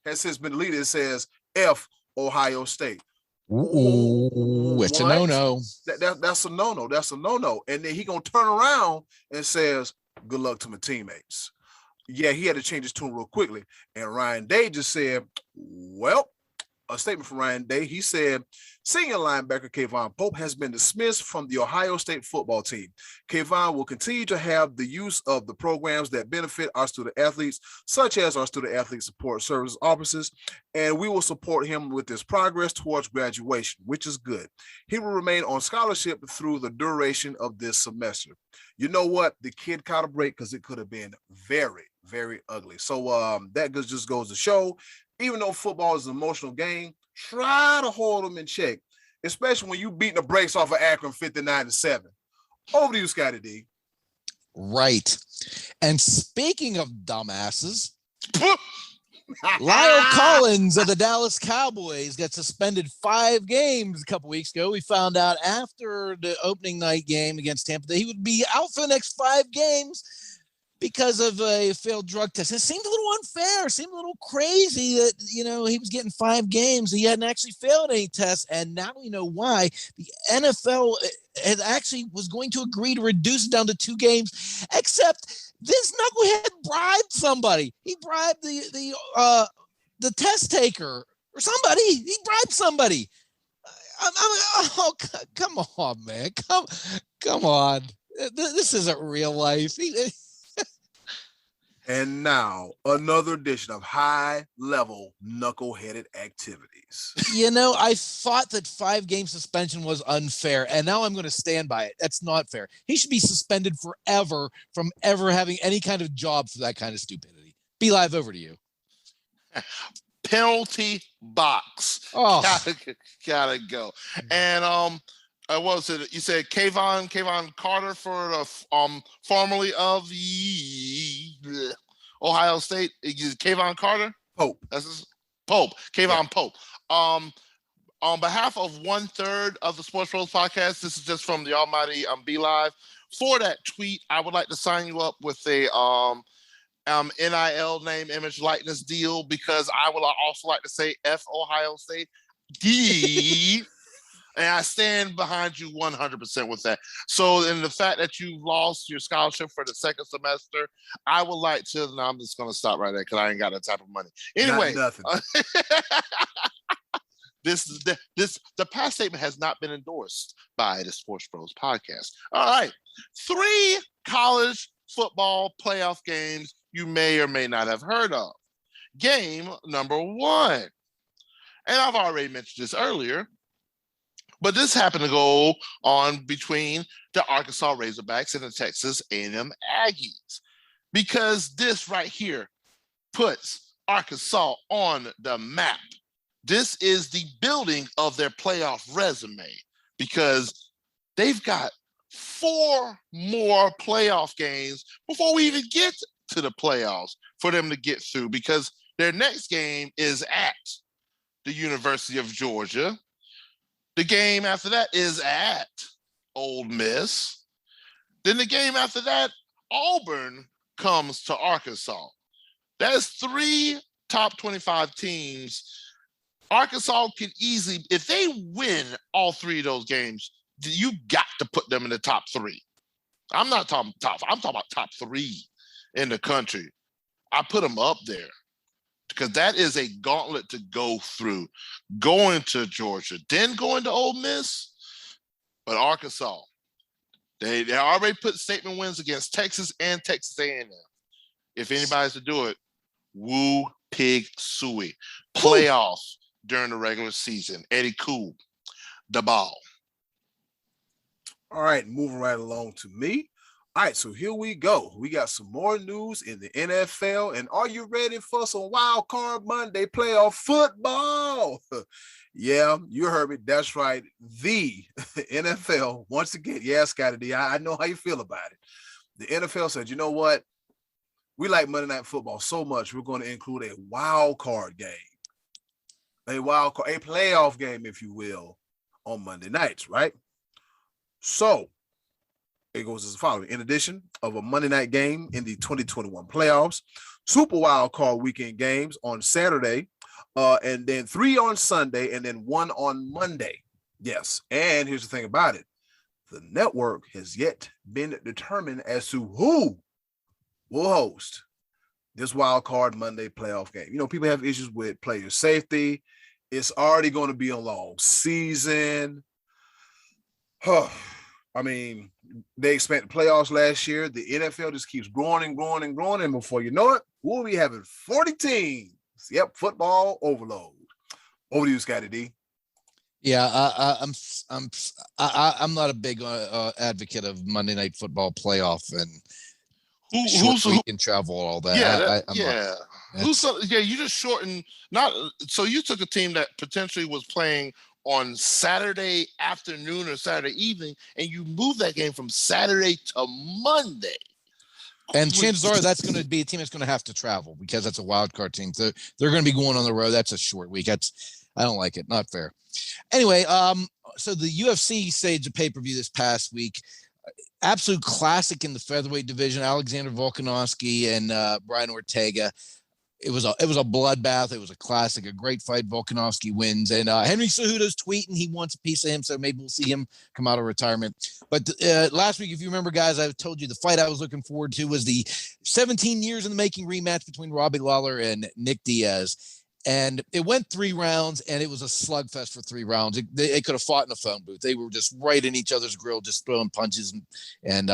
has since been deleted. It says, F Ohio State. It's a no-no. That's a no-no. That's a no-no. And then he gonna turn around and says, good luck to my teammates. Yeah, he had to change his tune real quickly. And Ryan Day just said, well, a statement from Ryan Day. He said, senior linebacker Kayvon Pope has been dismissed from the Ohio State football team. Kayvon will continue to have the use of the programs that benefit our student athletes, such as our student athlete support service offices, and we will support him with his progress towards graduation, which is good. He will remain on scholarship through the duration of this semester. You know what? The kid caught a break because it could have been very, very ugly. So that just goes to show, even though football is an emotional game, try to hold them in check, especially when you beating the brakes off of Akron 59-7. Over to you, Scottie D. Right. And speaking of dumbasses, Lyle Collins of the Dallas Cowboys got suspended 5 games a couple weeks ago. We found out after the opening night game against Tampa that he would be out for the next 5 games. because of a failed drug test. It seemed a little unfair, seemed a little crazy that, he was getting 5 games. He hadn't actually failed any tests. And now we know why. The NFL had actually was going to agree to reduce it down to 2 games, except this knucklehead bribed somebody. He bribed the test taker or somebody. He bribed somebody. Come on, man. Come on. This isn't real life. And now another edition of high-level knuckleheaded activities. I thought that 5-game suspension was unfair, and now I'm going to stand by it. That's not fair. He should be suspended forever from ever having any kind of job for that kind of stupidity. Be live, over to you. Penalty box. Oh, gotta go. And what was it? You said Kayvon Carter for the formerly of the Ohio State. Kayvon Carter? Pope. That's his, Pope. Kayvon Yeah. Pope. On behalf of 1/3 of the Sports Bros podcast, this is just from the almighty Be Live. For that tweet, I would like to sign you up with a NIL name, image, likeness deal, because I would also like to say F Ohio State D. And I stand behind you 100% with that. So, in the fact that you lost your scholarship for the 2nd semester, I would like to. No, I'm just going to stop right there because I ain't got that type of money. Anyway, nothing. The past statement has not been endorsed by the Sports Bros podcast. All right, 3 college football playoff games you may or may not have heard of. Game number 1, and I've already mentioned this earlier, but this happened to go on between the Arkansas Razorbacks and the Texas A&M Aggies, because this right here puts Arkansas on the map. This is the building of their playoff resume, because they've got 4 more playoff games before we even get to the playoffs for them to get through, because their next game is at the University of Georgia. The game after that is at Ole Miss. Then the game after that, Auburn comes to Arkansas. That's 3 top 25 teams. Arkansas can easily, if they win all 3 of those games, you got to put them in the top 3. I'm not talking top, I'm talking about top 3 in the country. I put them up there because that is a gauntlet to go through. Going to Georgia, then going to Ole Miss, but Arkansas, they already put statement wins against Texas and Texas A&M. If anybody's to do it, woo pig suey. Playoff during the regular season. Eddy Kool, the ball. All right, moving right along to me. All right, so here we go. We got some more news in the NFL. And are you ready for some Wild Card Monday playoff football? Yeah, you heard me. That's right. The NFL, once again, yeah, Scottie D, I know how you feel about it. The NFL said, you know what? We like Monday Night Football so much, we're going to include a wild card game. A wild card, a playoff game, if you will, on Monday nights, right? So, it goes as follows. In addition of a Monday night game in the 2021 playoffs, Super Wild Card weekend games on Saturday, and then 3 on Sunday, and then 1 on Monday. Yes, and here's the thing about it. The network has yet been determined as to who will host this Wild Card Monday playoff game. You know, people have issues with player safety. It's already going to be a long season. I mean, they expect the playoffs last year. The NFL just keeps growing and growing and growing. And before you know it, we'll be having 40 teams. Yep, football overload. Over to you, Scottie D. Yeah, I'm not a big advocate of Monday Night Football playoff and who's weekend travel, all that. You just shortened. So you took a team that potentially was playing on Saturday afternoon or Saturday evening, and you move that game from Saturday to Monday. And chances are that's going to be a team that's going to have to travel because that's a wild card team. So they're going to be going on the road. That's a short week. I don't like it. Not fair. Anyway, so the UFC staged a pay-per-view this past week. absolute classic in the featherweight division. Alexander Volkanovski and Brian Ortega. It was a bloodbath. It was a classic, a great fight. Volkanovski wins, and Henry Cejudo's tweeting he wants a piece of him, so maybe we'll see him come out of retirement. But last week, if you remember, guys, I told you the fight I was looking forward to was the 17 years in the making rematch between Robbie Lawler and Nick Diaz. And it went 3 rounds, and it was a slugfest for 3 rounds. They could have fought in a phone booth. They were just right in each other's grill, just throwing punches. And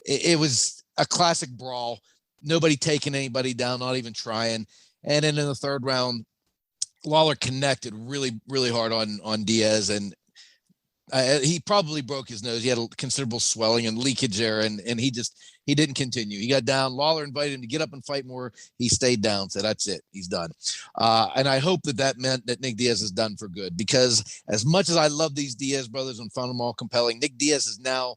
it was a classic brawl. Nobody taking anybody down, not even trying. And then in the 3rd round, Lawler connected really, really hard on Diaz. And he probably broke his nose. He had a considerable swelling and leakage there, and he didn't continue. He got down. Lawler invited him to get up and fight more. He stayed down, said, that's it. He's done. And I hope that meant that Nick Diaz is done for good, because as much as I love these Diaz brothers and found them all compelling, Nick Diaz has now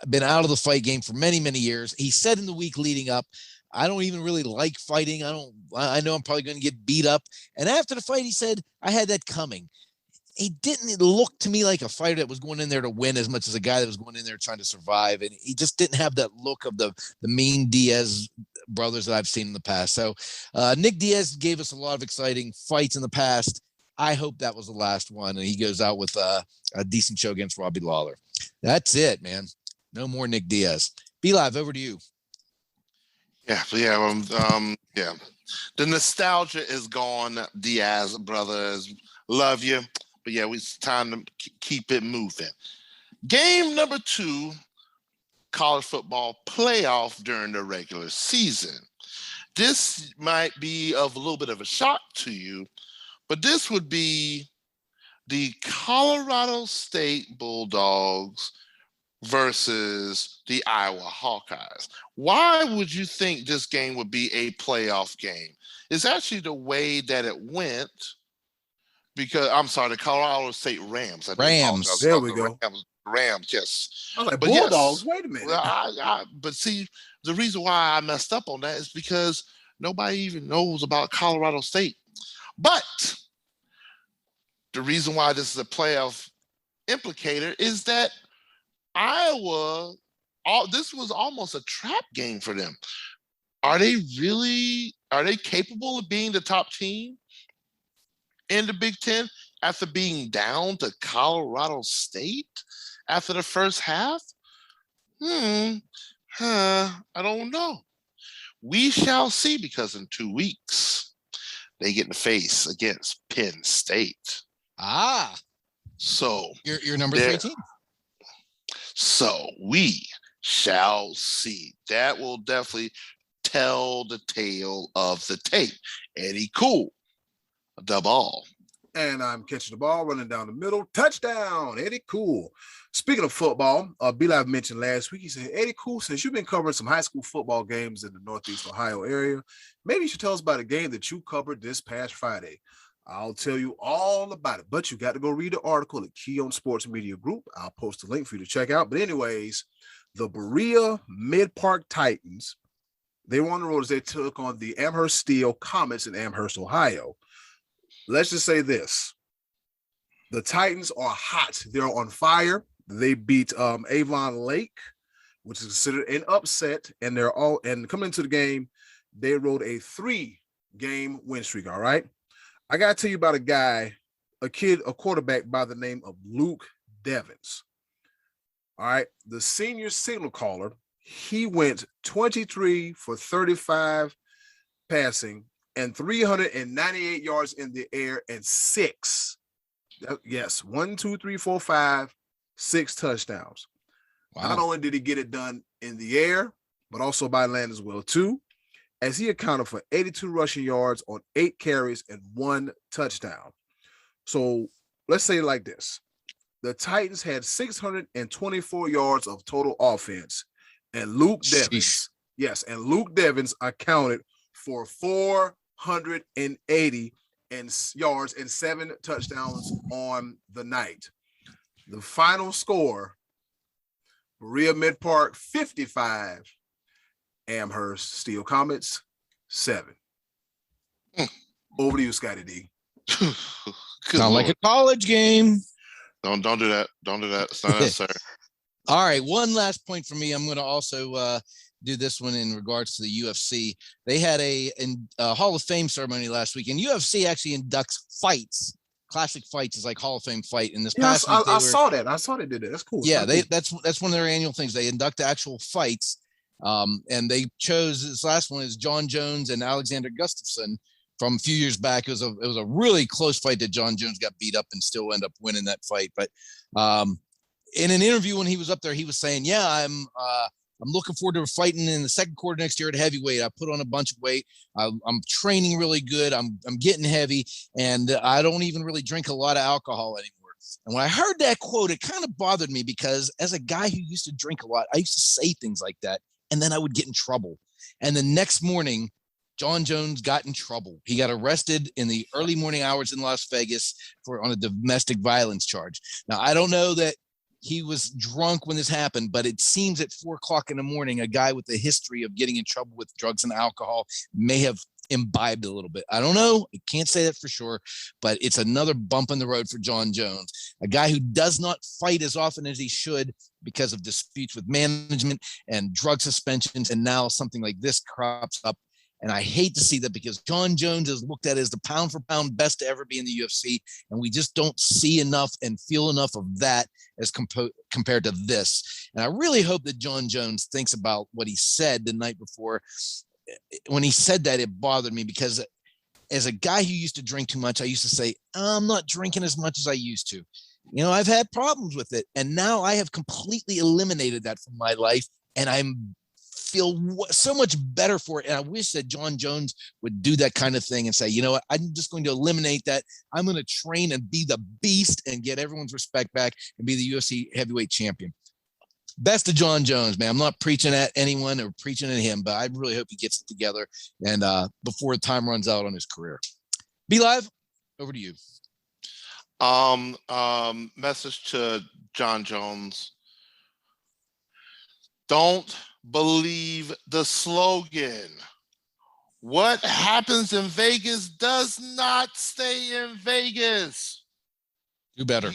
been out of the fight game for many, many years. He said in the week leading up, I don't even really like fighting. I know I'm probably going to get beat up. And after the fight, he said, I had that coming. He didn't look to me like a fighter that was going in there to win as much as a guy that was going in there trying to survive. And he just didn't have that look of the mean Diaz brothers that I've seen in the past. So Nick Diaz gave us a lot of exciting fights in the past. I hope that was the last one, and he goes out with a decent show against Robbie Lawler. That's it, man. No more Nick Diaz. Be Live, over to you. Yeah. The nostalgia is gone, Diaz brothers. Love you. But yeah, it's time to keep it moving. Game number 2, college football playoff during the regular season. This might be of a little bit of a shock to you, but this would be the Colorado State Bulldogs versus the Iowa Hawkeyes. Why would you think this game would be a playoff game? It's actually the way that it went. Because I'm sorry, the Colorado State Rams. Rams. There we go. Rams, yes. I was like, But Bulldogs. yes, Wait a minute. but see, the reason why I messed up on that is because nobody even knows about Colorado State. But the reason why this is a playoff implicator is that Iowa, this was almost a trap game for them. Are they capable of being the top team in the Big Ten after being down to Colorado State after the first half? I don't know. We shall see, because in 2 weeks, they get in the face against Penn State. So you're number 3 team. So we shall see. That will definitely tell the tale of the tape. Eddy Kool, the ball. And I'm catching the ball, running down the middle. Touchdown, Eddy Kool. Speaking of football, B Live mentioned last week, he said, Eddy Kool, since you've been covering some high school football games in the Northeast Ohio area, maybe you should tell us about a game that you covered this past Friday. I'll tell you all about it, but you got to go read the article at Keon Sports Media Group. I'll post a link for you to check out. But anyways, the Berea Mid-Park Titans, they were on the road as they took on the Amherst Steel Comets in Amherst, Ohio. Let's just say this. The Titans are hot. They're on fire. They beat Avon Lake, which is considered an upset, and coming into the game, they rode a 3-game win streak, all right? I got to tell you about a quarterback by the name of Luke Devins. All right. The senior signal caller, he went 23 for 35 passing and 398 yards in the air and 6. Yes. 1, 2, 3, 4, 5, 6 touchdowns. Wow. Not only did he get it done in the air, but also by land as well, too, as he accounted for 82 rushing yards on 8 carries and 1 touchdown. So let's say it like this. The Titans had 624 yards of total offense, and Luke Devins, Luke Devins accounted for 480 yards and 7 touchdowns on the night. The final score, Berea Mid-Park 55, Amherst Steel Comets 7. Over to you, Scottie D. Sound like a college game. Don't do that. Don't do that. It's not necessary. All right, one last point for me. I'm going to also do this one in regards to the UFC. They had a Hall of Fame ceremony last week, and UFC actually inducts fights. Classic Fights is like Hall of Fame fight. In this past week, I saw that. I saw they did that. That's cool. Yeah, that's one of their annual things. They induct actual fights, and they chose this last one is John Jones and Alexander Gustafsson from a few years back. It was a really close fight that John Jones got beat up and still ended up winning that fight. But in an interview when he was up there, he was saying, "Yeah, I'm looking forward to fighting in the second quarter next year at heavyweight. I put on a bunch of weight. I'm training really good. I'm getting heavy, and I don't even really drink a lot of alcohol anymore." And when I heard that quote, it kind of bothered me because as a guy who used to drink a lot, I used to say things like that, and then I would get in trouble. And the next morning, John Jones got in trouble. He got arrested in the early morning hours in Las Vegas on a domestic violence charge. Now, I don't know that he was drunk when this happened, but it seems at 4:00 in the morning, a guy with a history of getting in trouble with drugs and alcohol may have imbibed a little bit. I don't know. I can't say that for sure, but it's another bump in the road for John Jones, a guy who does not fight as often as he should because of disputes with management and drug suspensions. And now something like this crops up. And I hate to see that because John Jones is looked at as the pound for pound best to ever be in the UFC. And we just don't see enough and feel enough of that as compared to this. And I really hope that John Jones thinks about what he said the night before. When he said that, it bothered me because as a guy who used to drink too much, I used to say, I'm not drinking as much as I used to. You know, I've had problems with it. And now I have completely eliminated that from my life. And I'm feel so much better for it. And I wish that John Jones would do that kind of thing and say, you know what, I'm just going to eliminate that. I'm going to train and be the beast and get everyone's respect back and be the UFC heavyweight champion. Best of John Jones, man. I'm not preaching at anyone or preaching at him, but I really hope he gets it together and before time runs out on his career. Be Live, over to you. Message to John Jones. Don't believe the slogan. What happens in Vegas does not stay in Vegas. Do better.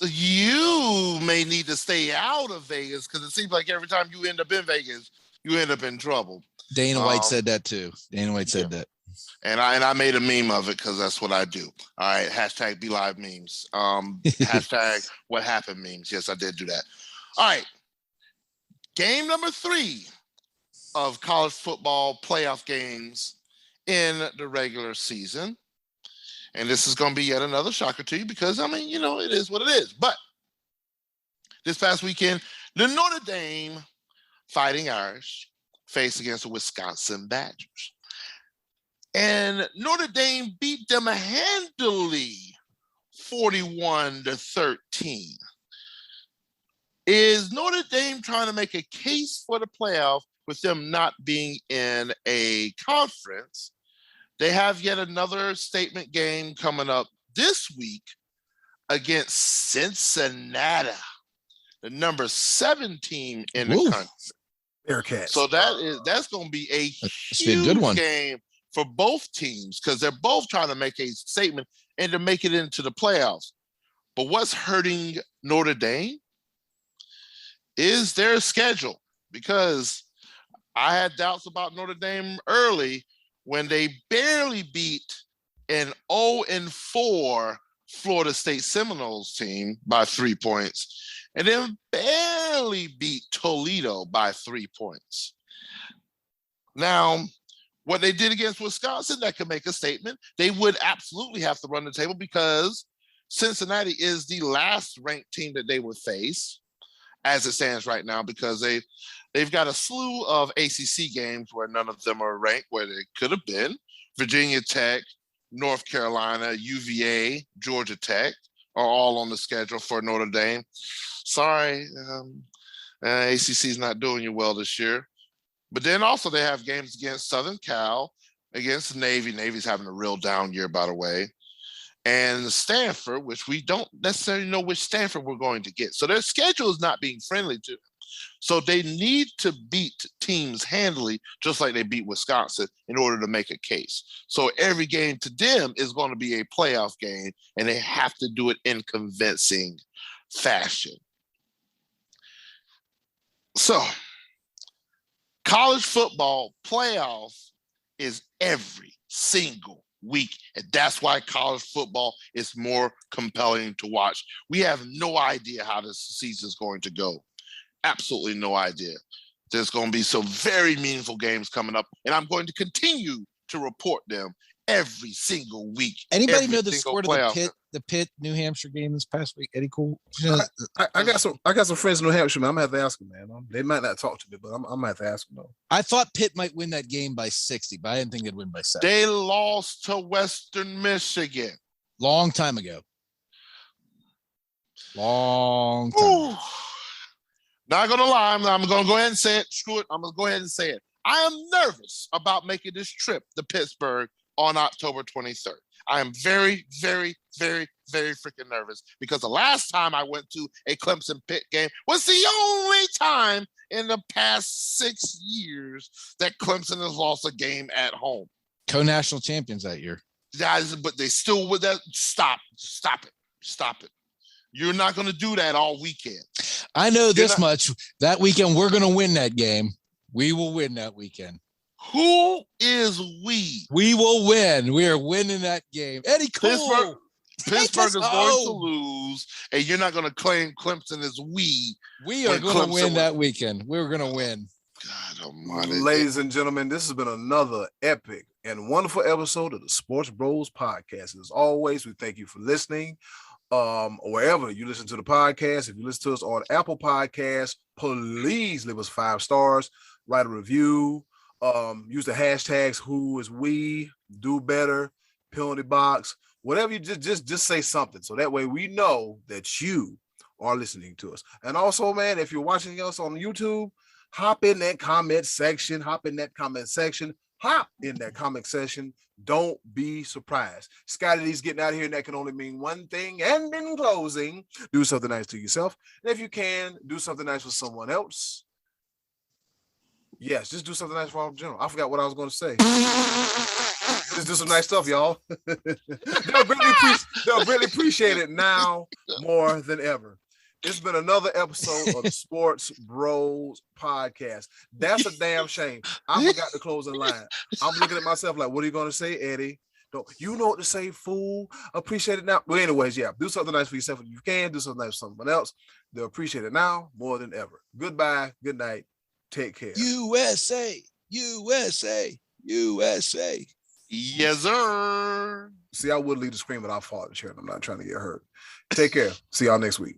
You may need to stay out of Vegas because it seems like every time you end up in Vegas, you end up in trouble. Dana White said that too. Dana White said that. And I made a meme of it because that's what I do. All right, hashtag Be Live memes. Hashtag What Happened memes. Yes, I did do that. All right. Game number 3 of college football playoff games in the regular season. And this is going to be yet another shocker to you because, I mean, you know, it is what it is. But this past weekend, the Notre Dame Fighting Irish faced against the Wisconsin Badgers. And Notre Dame beat them handily, 41-13. Is Notre Dame trying to make a case for the playoff with them not being in a conference? They have yet another statement game coming up this week against Cincinnati, the number 7 team in the country. Bearcats. So that's going to be a huge good one. game for both teams because they're both trying to make a statement and to make it into the playoffs. But what's hurting Notre Dame is their schedule, because I had doubts about Notre Dame early when they barely beat an 0-4 Florida State Seminoles team by 3 points, and then barely beat Toledo by 3 points. Now, what they did against Wisconsin, that could make a statement. They would absolutely have to run the table because Cincinnati is the last ranked team that they would face as it stands right now, because they've got a slew of ACC games where none of them are ranked where they could have been. Virginia Tech, North Carolina, UVA, Georgia Tech are all on the schedule for Notre Dame. Sorry, ACC is not doing you well this year. But then also they have games against Southern Cal, against Navy. Navy's having a real down year, by the way. And Stanford, which we don't necessarily know which Stanford we're going to get. So their schedule is not being friendly to them. So they need to beat teams handily, just like they beat Wisconsin, in order to make a case. So every game to them is going to be a playoff game, and they have to do it in convincing fashion. So, college football playoffs is every single week, and that's why college football is more compelling to watch. We have no idea how this season is going to go. Absolutely no idea. There's going to be some very meaningful games coming up, and I'm going to continue to report them every single week. Anybody know the score of the Pitt New Hampshire game this past week? Eddy Kool? I got some friends in New Hampshire, man. I'm gonna have to ask them, man. They might not talk to me, but I'm gonna have to ask them though. I thought Pitt might win that game by 60, but I didn't think they'd win by 7. They lost to Western Michigan. Long time ago. Long time ago. Not gonna lie, I'm gonna go ahead and say it. Screw it. I'm gonna go ahead and say it. I am nervous about making this trip to Pittsburgh on October 23rd. I am very, very, very, very freaking nervous because the last time I went to a Clemson Pitt game was the only time in the past 6 years that Clemson has lost a game at home. Co-national champions that year. But they still with that. Stop it. You're not going to do that all weekend. I know this much. That weekend, we're going to win that game. We will win that weekend. Who is we? We will win. We are winning that game. Eddy Kool. Pittsburgh is going to lose, and you're not going to claim Clemson as we. We are going to win that weekend. We're going to win. God almighty. Ladies and gentlemen, this has been another epic and wonderful episode of the Sports Bros Podcast. As always, we thank you for listening. Wherever you listen to the podcast, if you listen to us on Apple Podcasts, please leave us 5 stars, write a review, use the hashtags who is we, do better, penalty box, whatever. You just say something so that way we know that you are listening to us. And also, man, if you're watching us on YouTube, hop in that comment section. Don't be surprised. Scottie D's getting out of here, and that can only mean one thing. And in closing, do something nice to yourself. And if you can, do something nice for someone else. Yes, just do something nice for all in general. I forgot what I was going to say. Just do some nice stuff, y'all. They'll really appreciate it now more than ever. It's been another episode of the Sports Bros Podcast. That's a damn shame. I forgot the closing line. I'm looking at myself like, what are you going to say, Eddie? Don't you know what to say, fool? Appreciate it now. Well, anyways, yeah, do something nice for yourself if you can. Do something nice for someone else. They'll appreciate it now more than ever. Goodbye. Good night. Take care. USA. USA. USA. Yes, sir. See, I would leave the screen, but I fought the chair. I'm not trying to get hurt. Take care. See y'all next week.